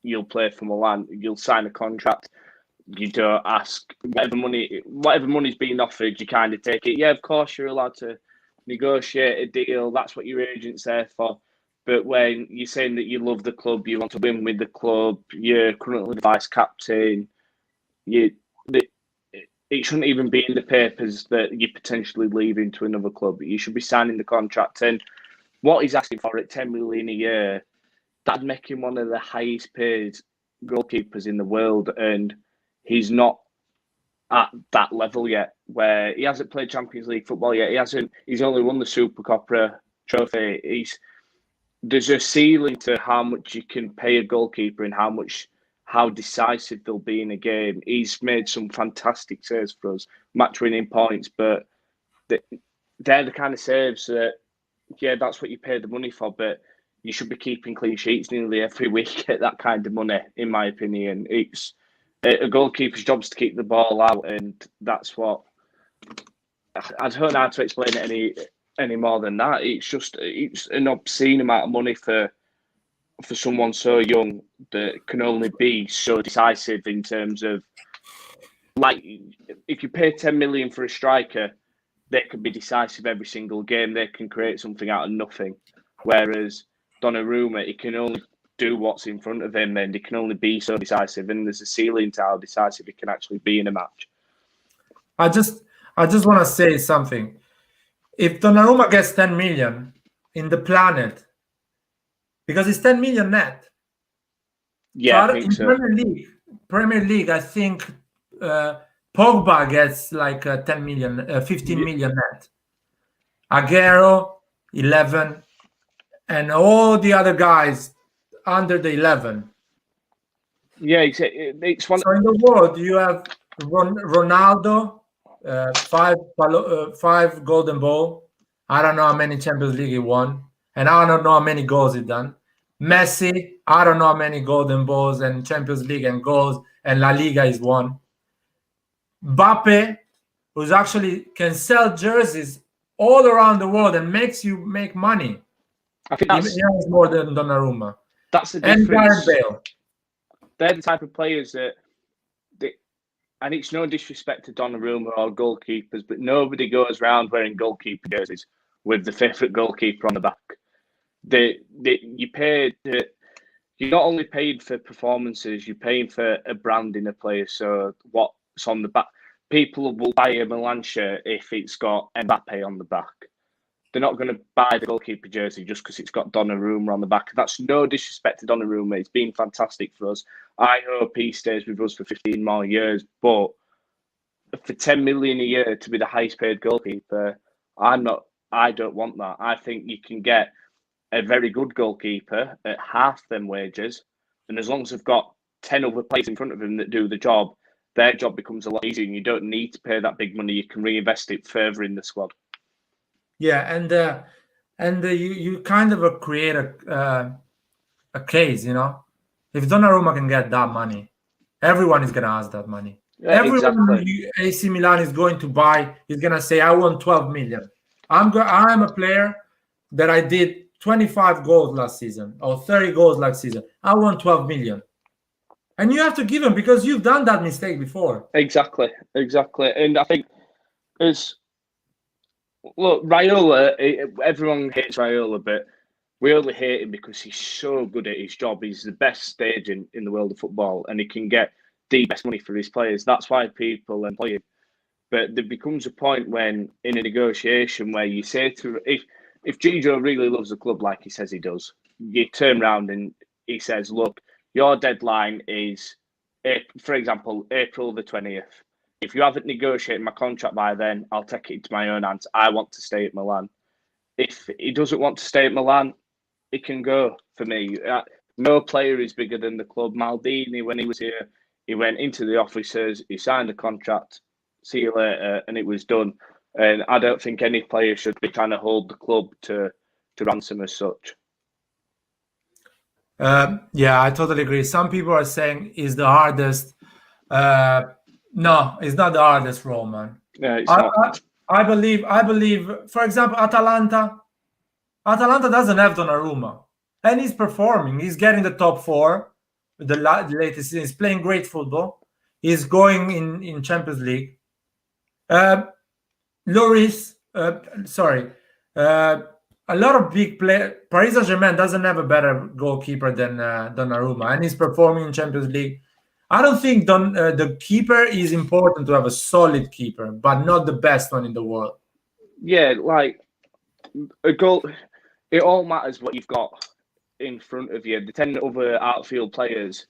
you'll play for Milan. You'll sign a contract. You don't ask whatever money's being offered. You kind of take it. Yeah, of course you're allowed to negotiate a deal. That's what your agent's there for. But when you're saying that you love the club, you want to win with the club, you're currently the vice captain, it shouldn't even be in the papers that you're potentially leaving to another club. You should be signing the contract. And what he's asking for at 10 million a year, that'd make him one of the highest paid goalkeepers in the world. And he's not at that level yet, where he hasn't played Champions League football yet. He's only won the Super Copra trophy. There's a ceiling to how much you can pay a goalkeeper and how decisive they'll be in a game. He's made some fantastic saves for us, match-winning points, but they're the kind of saves that, that's what you pay the money for, but you should be keeping clean sheets nearly every week at that kind of money, in my opinion. It's a goalkeeper's job is to keep the ball out, and that's what... I don't know how to explain it any more than that. It's an obscene amount of money for someone so young that can only be so decisive in terms of, like, if you pay 10 million for a striker, they can be decisive every single game. They can create something out of nothing. Whereas Donnarumma, he can only do what's in front of him, and he can only be so decisive. And there's a ceiling to how decisive he can actually be in a match. I just want to say something. If Donnarumma gets 10 million in the planet, because it's 10 million net. Yeah, so I think so. Premier League, I think Pogba gets like 10 million, 15 million net. Aguero, 11, and all the other guys under the 11. Yeah, it's one. So in the world, you have Ronaldo, 5 Golden Ball. I don't know how many Champions League he won, and I don't know how many goals he done. Messi, I don't know how many Golden Balls and Champions League and goals and La Liga he's won. Mbappe, who's actually can sell jerseys all around the world and makes you make money. I think that's more than Donnarumma. That's the difference. And difference. Gareth Bale. They're the type of players that, and it's no disrespect to Donnarumma or goalkeepers, but nobody goes around wearing goalkeeper jerseys with the favourite goalkeeper on the back. You're not only paid for performances, you're paying for a brand in a player. So what's on the back? People will buy a Milan shirt if it's got Mbappe on the back. they're not going to buy the goalkeeper jersey just because it's got Donnarumma on the back. That's no disrespect to Donnarumma. It's been fantastic for us. I hope he stays with us for 15 more years. But for 10 million a year to be the highest paid goalkeeper, I don't want that. I think you can get a very good goalkeeper at half them wages, and as long as they've got 10 other players in front of them that do the job, their job becomes a lot easier, and you don't need to pay that big money. You can reinvest it further in the squad. Yeah, and you kind of create a case, you know. If Donnarumma can get that money, everyone is gonna ask that money. Yeah, Everyone exactly. AC Milan is going to buy is gonna say, "I want 12 million." I'm a player that I did 25 goals last season or 30 goals last season. I want 12 million, and you have to give him because you've done that mistake before. Exactly. And I think Raiola. Everyone hates Raiola, but we only hate him because he's so good at his job. He's the best agent in the world of football, and he can get the best money for his players. That's why people employ him. But there becomes a point when, in a negotiation, where you say to if Gigio really loves the club like he says he does, you turn around and he says, "Look, your deadline is, for example, April the 20th. If you haven't negotiated my contract by then, I'll take it into my own hands. I want to stay at Milan." If he doesn't want to stay at Milan, it can go for me. No player is bigger than the club. Maldini, when he was here, he went into the officers, he signed a contract, see you later, and it was done. And I don't think any player should be trying to hold the club to ransom as such. Yeah, I totally agree. Some people are saying it's the hardest. No, it's not the hardest role, man. Yeah, it's not. I believe, for example, Atalanta doesn't have Donnarumma, and he's performing. He's getting the top four. The latest, he's playing great football. He's going in Champions League. Loris, a lot of big players. Paris Saint-Germain doesn't have a better goalkeeper than Donnarumma, and he's performing in Champions League. I don't think the keeper is important to have a solid keeper, but not the best one in the world. Yeah, like a goal. It all matters what you've got in front of you. The 10 other outfield players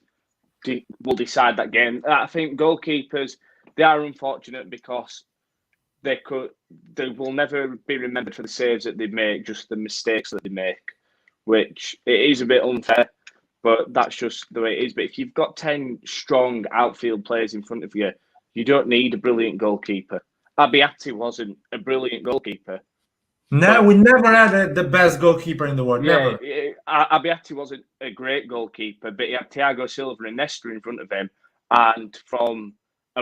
will decide that game. I think goalkeepers, they are unfortunate because they will never be remembered for the saves that they make, just the mistakes that they make, which it is a bit unfair, but that's just the way it is. But if you've got 10 strong outfield players in front of you, you don't need a brilliant goalkeeper. Abiati wasn't a brilliant goalkeeper. No, we never had the best goalkeeper in the world. Yeah, Never. Abiati wasn't a great goalkeeper, but he had Thiago Silva and Nesta in front of him, and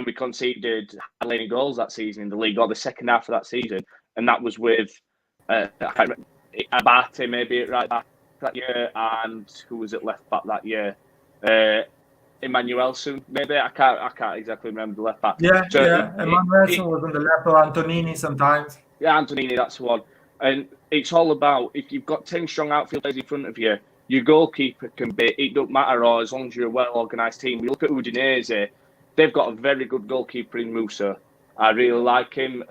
we conceded how many goals that season in the league, or the second half of that season, and that was with Abate maybe at right back that year, and who was at left back that year? Emmanuelson, maybe. I can't exactly remember the left back. Yeah, so Emmanuelson was on the left, or Antonini sometimes. Yeah, Antonini, that's the one. And it's all about, if you've got 10 strong outfield players in front of you, your goalkeeper can be, it don't matter, or as long as you're a well-organised team. We look at Udinese, they've got a very good goalkeeper in Musa. I really like him.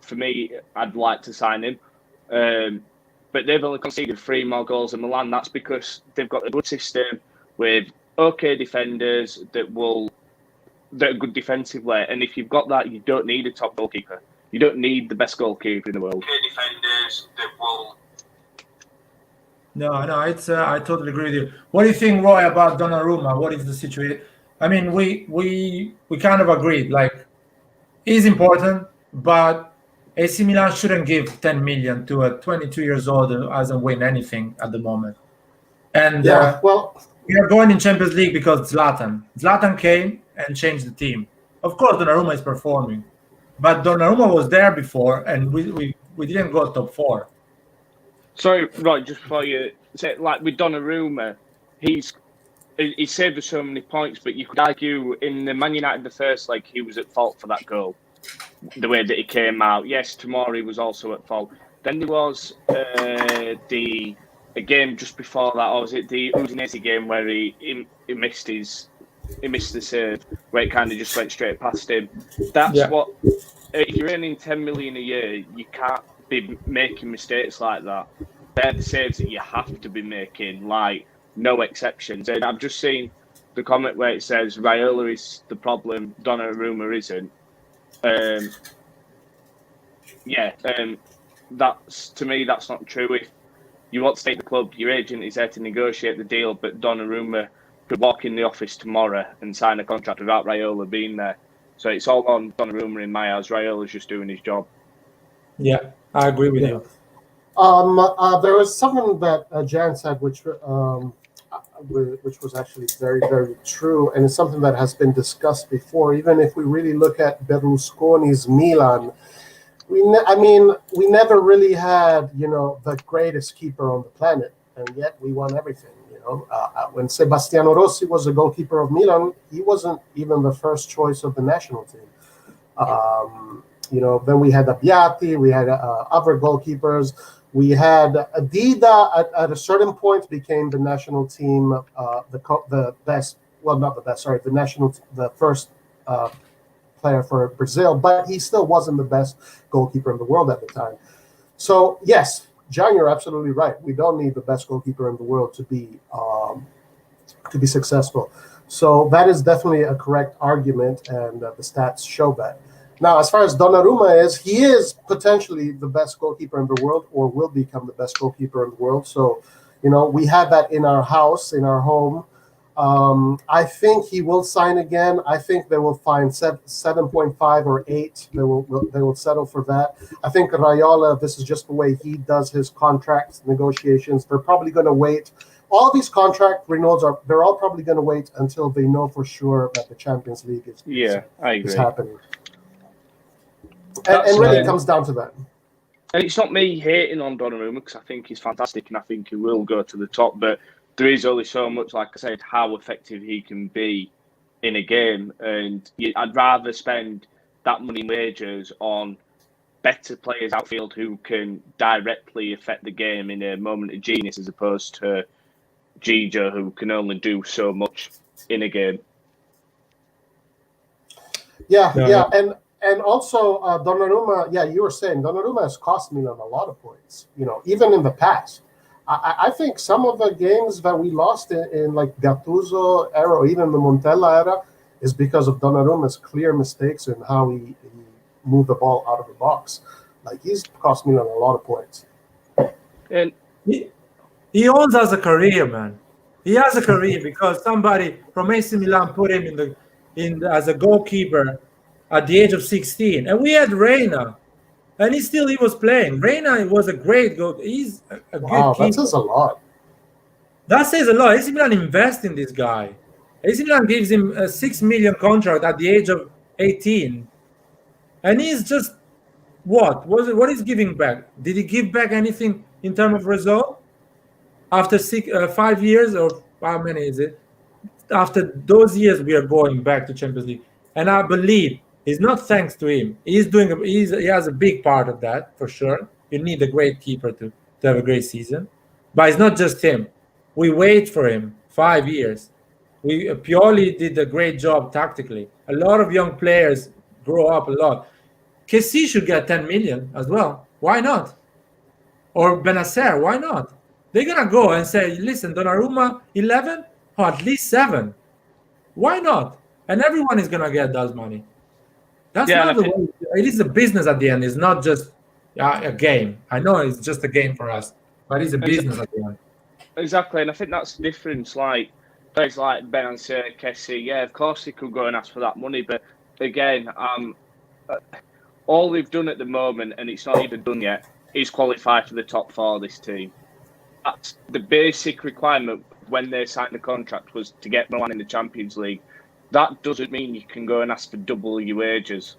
For me, I'd like to sign him. But they've only conceded 3 more goals than Milan. That's because they've got a good system with okay defenders that are good defensively. And if you've got that, you don't need a top goalkeeper. You don't need the best goalkeeper in the world. Okay defenders that will. No, it's I totally agree with you. What do you think, Roy, about Donnarumma? What is the situation? I mean, we kind of agreed. Like, he's important, but AC Milan shouldn't give 10 million to a 22 years old who hasn't won anything at the moment. And we are going in Champions League because Zlatan came and changed the team. Of course, Donnarumma is performing, but Donnarumma was there before, and we didn't go top 4. Sorry, right, just before you say, like with Donnarumma, he saved us so many points, but you could argue in the Man United the first leg, he was at fault for that goal. The way that he came out. Yes, Tomori was also at fault. Then there was a game just before that, or was it the Udinese game where he missed the save, where it kind of just went straight past him. That's what, if you're earning 10 million a year, you can't be making mistakes like that. They're the saves that you have to be making, like no exceptions. And I've just seen the comment where it says Raiola is the problem, Donnarumma isn't. That's to me that's not true. If you want to stay at the club, your agent is there to negotiate the deal, but Donnarumma could walk in the office tomorrow and sign a contract without Raiola being there. So it's all on Donnarumma in my eyes. Raiola's just doing his job. Yeah, I agree with you. There was something that Jan said, which was actually very, very true, and it's something that has been discussed before. Even if we really look at Berlusconi's Milan, we never really had, the greatest keeper on the planet, and yet we won everything. When Sebastiano Rossi was the goalkeeper of Milan, he wasn't even the first choice of the national team. Then we had Abbiati, we had other goalkeepers. We had Dida at a certain point became the national team, the best. Well, not the best. Sorry, the first player for Brazil, but he still wasn't the best goalkeeper in the world at the time. So yes, John, you're absolutely right. We don't need the best goalkeeper in the world to be successful. So that is definitely a correct argument, and the stats show that. Now, as far as Donnarumma he is potentially the best goalkeeper in the world, or will become the best goalkeeper in the world. So, we have that in our house, in our home. I think he will sign again. I think they will find 7.5 or 8. They will settle for that. I think Raiola, this is just the way he does his contract negotiations. They're probably going to wait. All these contract renewals they're all probably going to wait until they know for sure that the Champions League is happening. And really it comes down to that. And it's not me hating on Donnarumma, because I think he's fantastic and I think he will go to the top. But there is only so much, like I said, how effective he can be in a game. And I'd rather spend that money in wages on better players outfield who can directly affect the game in a moment of genius, as opposed to Gigi, who can only do so much in a game. Yeah. And also, Donnarumma, you were saying Donnarumma has cost Milan a lot of points, even in the past. I think some of the games that we lost in like Gattuso era or even the Montella era is because of Donnarumma's clear mistakes in how he moved the ball out of the box. Like, he's cost Milan a lot of points. And he owns as a career, man. He has a career because somebody from AC Milan put him as a goalkeeper at the age of 16, and we had Reina, and he was playing. Reina was a great goal. He's a good keeper. That says a lot. That says a lot. AC Milan invest in this guy. AC Milan gives him a 6 million contract at the age of 18, and he's just what is giving back? Did he give back anything in terms of result after 5 years, or how many is it? After those years, we are going back to Champions League, and I believe it's not thanks to him. He has a big part of that, for sure. You need a great keeper to have a great season, but it's not just him. We wait for him 5 years. Pioli did a great job tactically. A lot of young players grow up a lot. Kessie should get 10 million as well. Why not? Or Benacer, why not? They're gonna go and say, listen, Donnarumma 11, or at least 7. Why not? And everyone is gonna get that money. That's not the way. It is a business at the end. It's not just a game. I know it's just a game for us, but it's a business at the end. Exactly, and I think that's the difference. Like players like Benacer, Kessie, of course they could go and ask for that money, but again, all they've done at the moment, and it's not even done yet, is qualify for the top 4 of this team. That's the basic requirement when they signed the contract, was to get Milan in the Champions League. That doesn't mean you can go and ask for double your wages.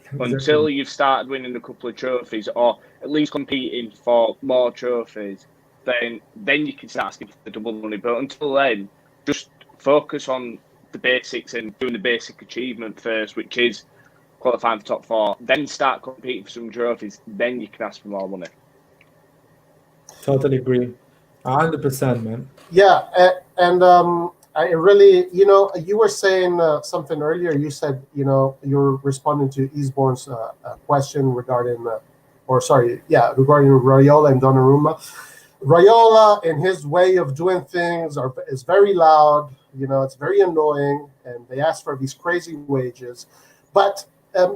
Exactly. Until you've started winning a couple of trophies, or at least competing for more trophies, then you can start asking for double money. But until then, just focus on the basics and doing the basic achievement first, which is qualifying for top 4. Then start competing for some trophies. Then you can ask for more money. Totally agree. 100%, man. Yeah, and I really, you were saying something earlier. You said, you're responding to Eastbourne's question regarding regarding Raiola and Donnarumma. Raiola, in his way of doing things, is very loud. It's very annoying, and they ask for these crazy wages. But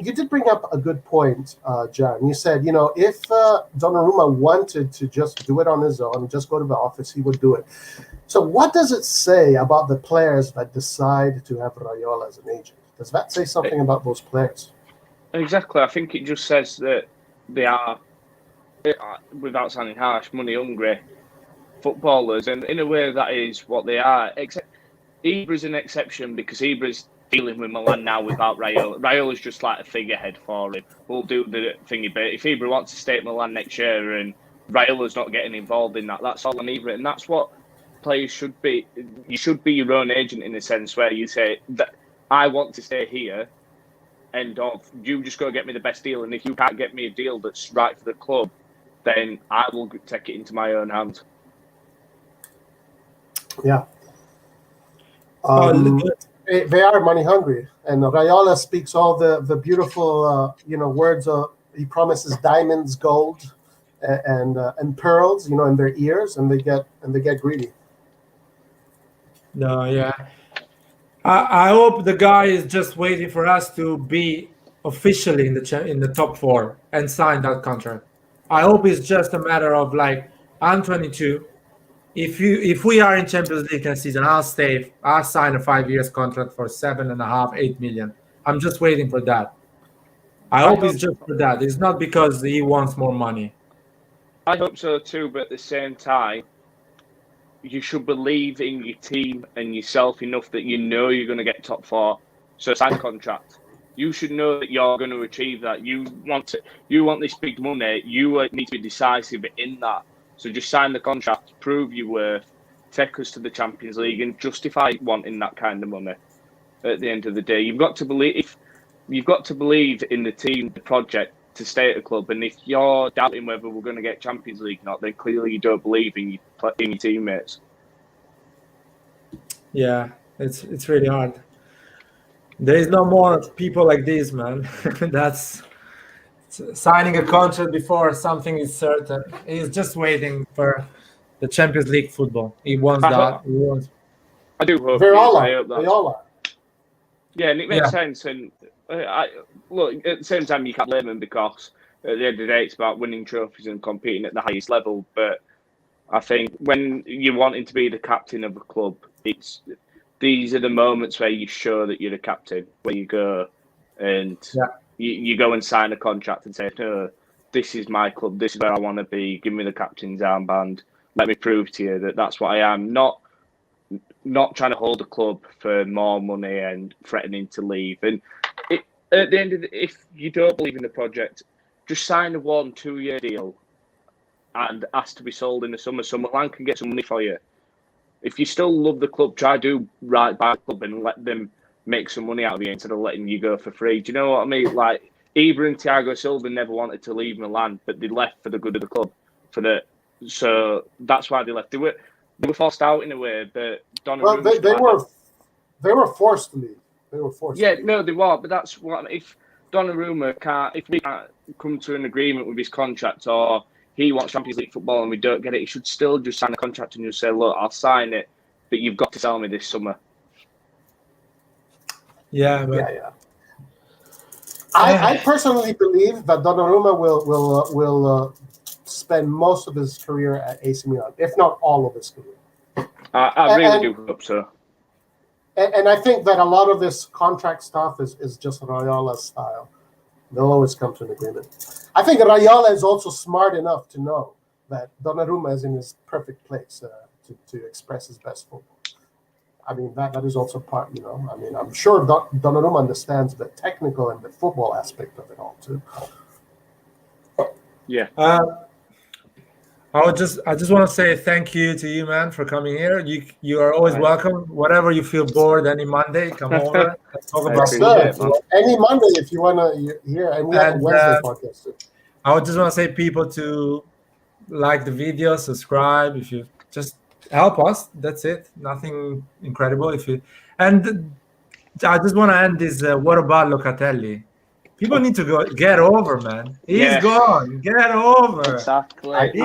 you did bring up a good point, John. You said, if Donnarumma wanted to just do it on his own, just go to the office, he would do it. So what does it say about the players that decide to have Raiola as an agent? Does that say something about those players? Exactly. I think it just says that they are, without sounding harsh, money hungry footballers, and in a way that is what they are. Except Ibra's an exception because Ibra's dealing with Milan now without Raiola. Raiola's just like a figurehead for him. We'll do the thingy, but if Ibra wants to stay at Milan next year and Raiola's not getting involved in that, that's all on Ibra, and that's what players should be. You should be your own agent in a sense where you say that I want to stay here. End of. You just go get me the best deal, and if you can't get me a deal that's right for the club, then I will take it into my own hands. Yeah. They are money hungry, and Raiola speaks all the beautiful words. He promises diamonds, gold, and pearls, in their ears, and they get greedy. No, yeah. I hope the guy is just waiting for us to be officially in the top 4 and sign that contract. I hope it's just a matter of I'm 22. If we are in Champions League next season, I'll stay. I'll sign a 5 years contract for 7.5, 8 million. I'm just waiting for that. I hope it's just for that. It's not because he wants more money. I hope so too, but at the same time, you should believe in your team and yourself enough that you're going to get top 4. So sign a contract. You should know that you're going to achieve that. You want this big money. You need to be decisive in that. So just sign the contract, prove your worth, take us to the Champions League, and justify wanting that kind of money. At the end of the day, you've got to believe in the team, the project, to stay at a club. And if you're doubting whether we're going to get Champions League or not, then clearly you don't believe in your teammates. Yeah, it's really hard. There is no more people like this, man. That's signing a contract before something is certain. He's just waiting for the Champions League football. He wants that. I do hope. Raiola. Yeah, and it makes sense. And look, at the same time, you can't blame him because at the end of the day, it's about winning trophies and competing at the highest level. But I think when you're wanting to be the captain of a club, these are the moments where you show that you're the captain, where you go and you go and sign a contract and say, no, this is my club, this is where I want to be, give me the captain's armband, let me prove to you that that's what I am, not trying to hold the club for more money and threatening to leave. And at the end of if you don't believe in the project, just sign a 1-2 year deal and ask to be sold in the summer so Milan can get some money for you. If you still love the club, try to do right by the club and let them make some money out of you instead of letting you go for free. Do you know what I mean? Like, Ibra and Thiago Silva never wanted to leave Milan, but they left for the good of the club. So that's why they left. They were forced out in a way, but Donnarumma. They were forced to leave. They were forced. Yeah, no, they were. But that's what if Donnarumma if we can't come to an agreement with his contract, or he wants Champions League football and we don't get it, he should still just sign a contract and just say, look, I'll sign it, but you've got to sell me this summer. Yeah. I personally believe that Donnarumma will spend most of his career at AC Milan, if not all of his career. I really do hope so. And I think that a lot of this contract stuff is just Raiola's style. They'll always come to an agreement. I think Raiola is also smart enough to know that Donnarumma is in his perfect place to express his best football. I mean, that is also part, I mean, I'm sure Donnarumma understands the technical and the football aspect of it all, too. Yeah. I just want to say thank you to you, man, for coming here. You are always welcome. Whenever you feel bored, any Monday, come over. Talk about football. Any Monday if you want to hear. And we have a Wednesday podcast too. I would just want to say people to like the video, subscribe. If you just help us, that's it. Nothing incredible. And I just want to end this. What about Locatelli? People need to get over, man. He's gone. Get over. Exactly.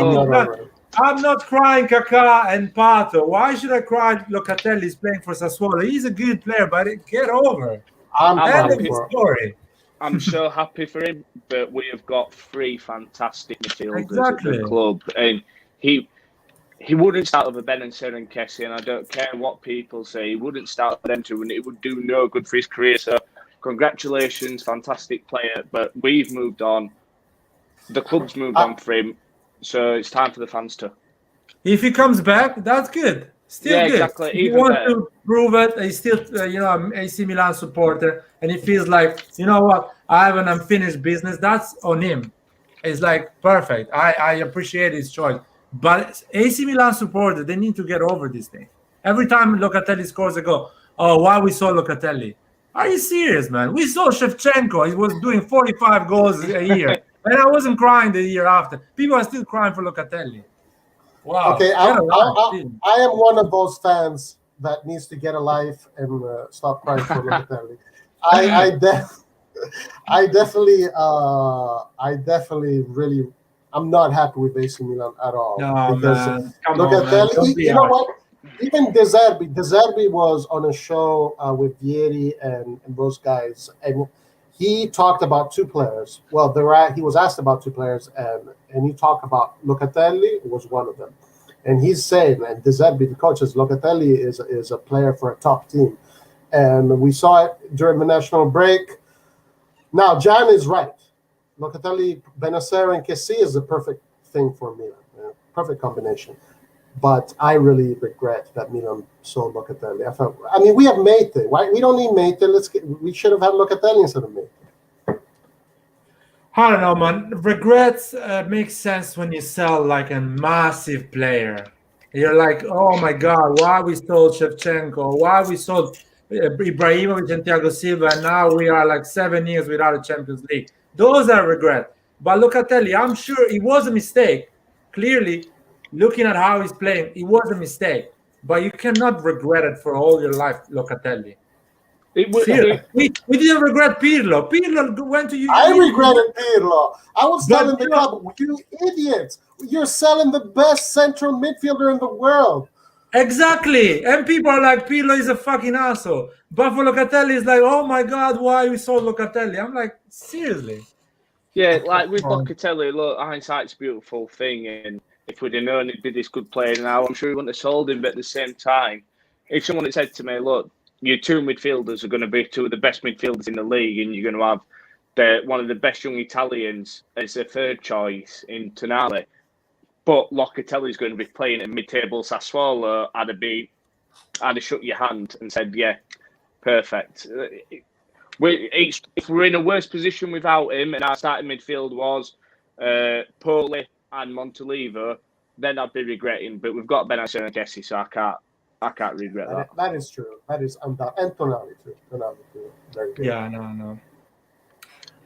I'm not crying Kaká and Pato. Why should I cry Locatelli is playing for Sassuolo? He's a good player, but get over. I'm happy story. I'm so happy for him, but we have got 3 fantastic midfielders at Exactly. the club. And he wouldn't start with Benacer and Kessie, and I don't care what people say. He wouldn't start with them two, and it would do no good for his career. So congratulations, fantastic player. But we've moved on. The club's moved on for him. So it's time for the fans to. If he comes back, that's good. Still good. Exactly. If he wants to prove it, he's still, an AC Milan supporter, and he feels like, you know what, I have an unfinished business. That's on him. It's like perfect. I appreciate his choice. But AC Milan supporter, they need to get over this thing. Every time Locatelli scores a goal, oh, why we saw Locatelli? Are you serious, man? We saw Shevchenko. He was doing 45 goals a year. And I wasn't crying the year after. People are still crying for Locatelli. Wow. Okay, I am one of those fans that needs to get a life and stop crying for Locatelli. I definitely really, I'm not happy with AC Milan at all. No, because man. Locatelli, you know what? Even De Zerbi was on a show with Vieri and those guys, and he talked about 2 players. Well, he was asked about 2 players, and he talked about Locatelli was one of them. And he's saying, and De Zerbi, the coach, says Locatelli is a player for a top team. And we saw it during the national break. Now, Jan is right. Locatelli, Benacer, and Kessie is the perfect thing for Milan. Perfect combination. But I really regret that Milan sold Locatelli. I mean, we have Mate. Why we don't need Mate? We should have had Locatelli instead of Mate. I don't know, man. Regrets make sense when you sell like a massive player. You're like, oh my God, why we sold Shevchenko? Why we sold Ibrahimovic and Thiago Silva? And now we are like 7 years without a Champions League. Those are regrets. But Locatelli, I'm sure it was a mistake. Clearly, looking at how he's playing, it was a mistake. But you cannot regret it for all your life, Locatelli. We didn't regret Pirlo. Pirlo went to you. I regretted Pirlo. I was telling the club, you idiots, you're selling the best central midfielder in the world. Exactly. And people are like, Pirlo is a fucking asshole. But for Locatelli, it's like, oh my God, why we sold Locatelli? I'm like, seriously. Yeah, like with Locatelli, look, hindsight's a beautiful thing. And if we'd have known he'd be this good player now, I'm sure he wouldn't have sold him. But at the same time, if someone had said to me, look, your 2 midfielders are going to be 2 of the best midfielders in the league, and you're going to have one of the best young Italians as their 3rd choice in Tonali, but Locatelli's going to be playing at mid-table Sassuolo, I'd have shook your hand and said, yeah, perfect. If we're in a worse position without him, and our starting midfield was Paolo and Montolivo, then I'd be regretting. But we've got Benacer and Kessie, so I can't regret that. That is true. That is undoubtedly. And Tonali too. Very good. Yeah, no.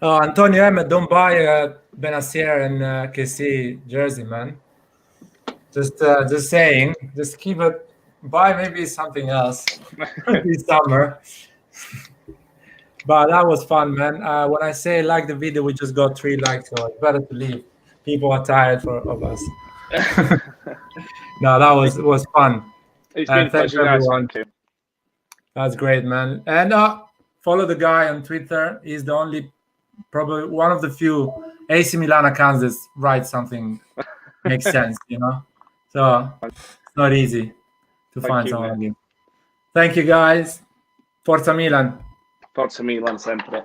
Oh, Antonio Emmett, don't buy Benacer and Kessie jersey, man. Just saying. Just keep it. Buy maybe something else this summer. But that was fun, man. When I say like the video, we just got 3 likes, so it's better to leave. People are tired of us. No, that was fun. It's been a pleasure, everyone. That's great, man. And follow the guy on Twitter. He's the only, probably one of the few AC Milan accounts that writes something makes sense, So it's not easy to find someone like him. Thank you, guys. Forza Milan. Forza Milan sempre.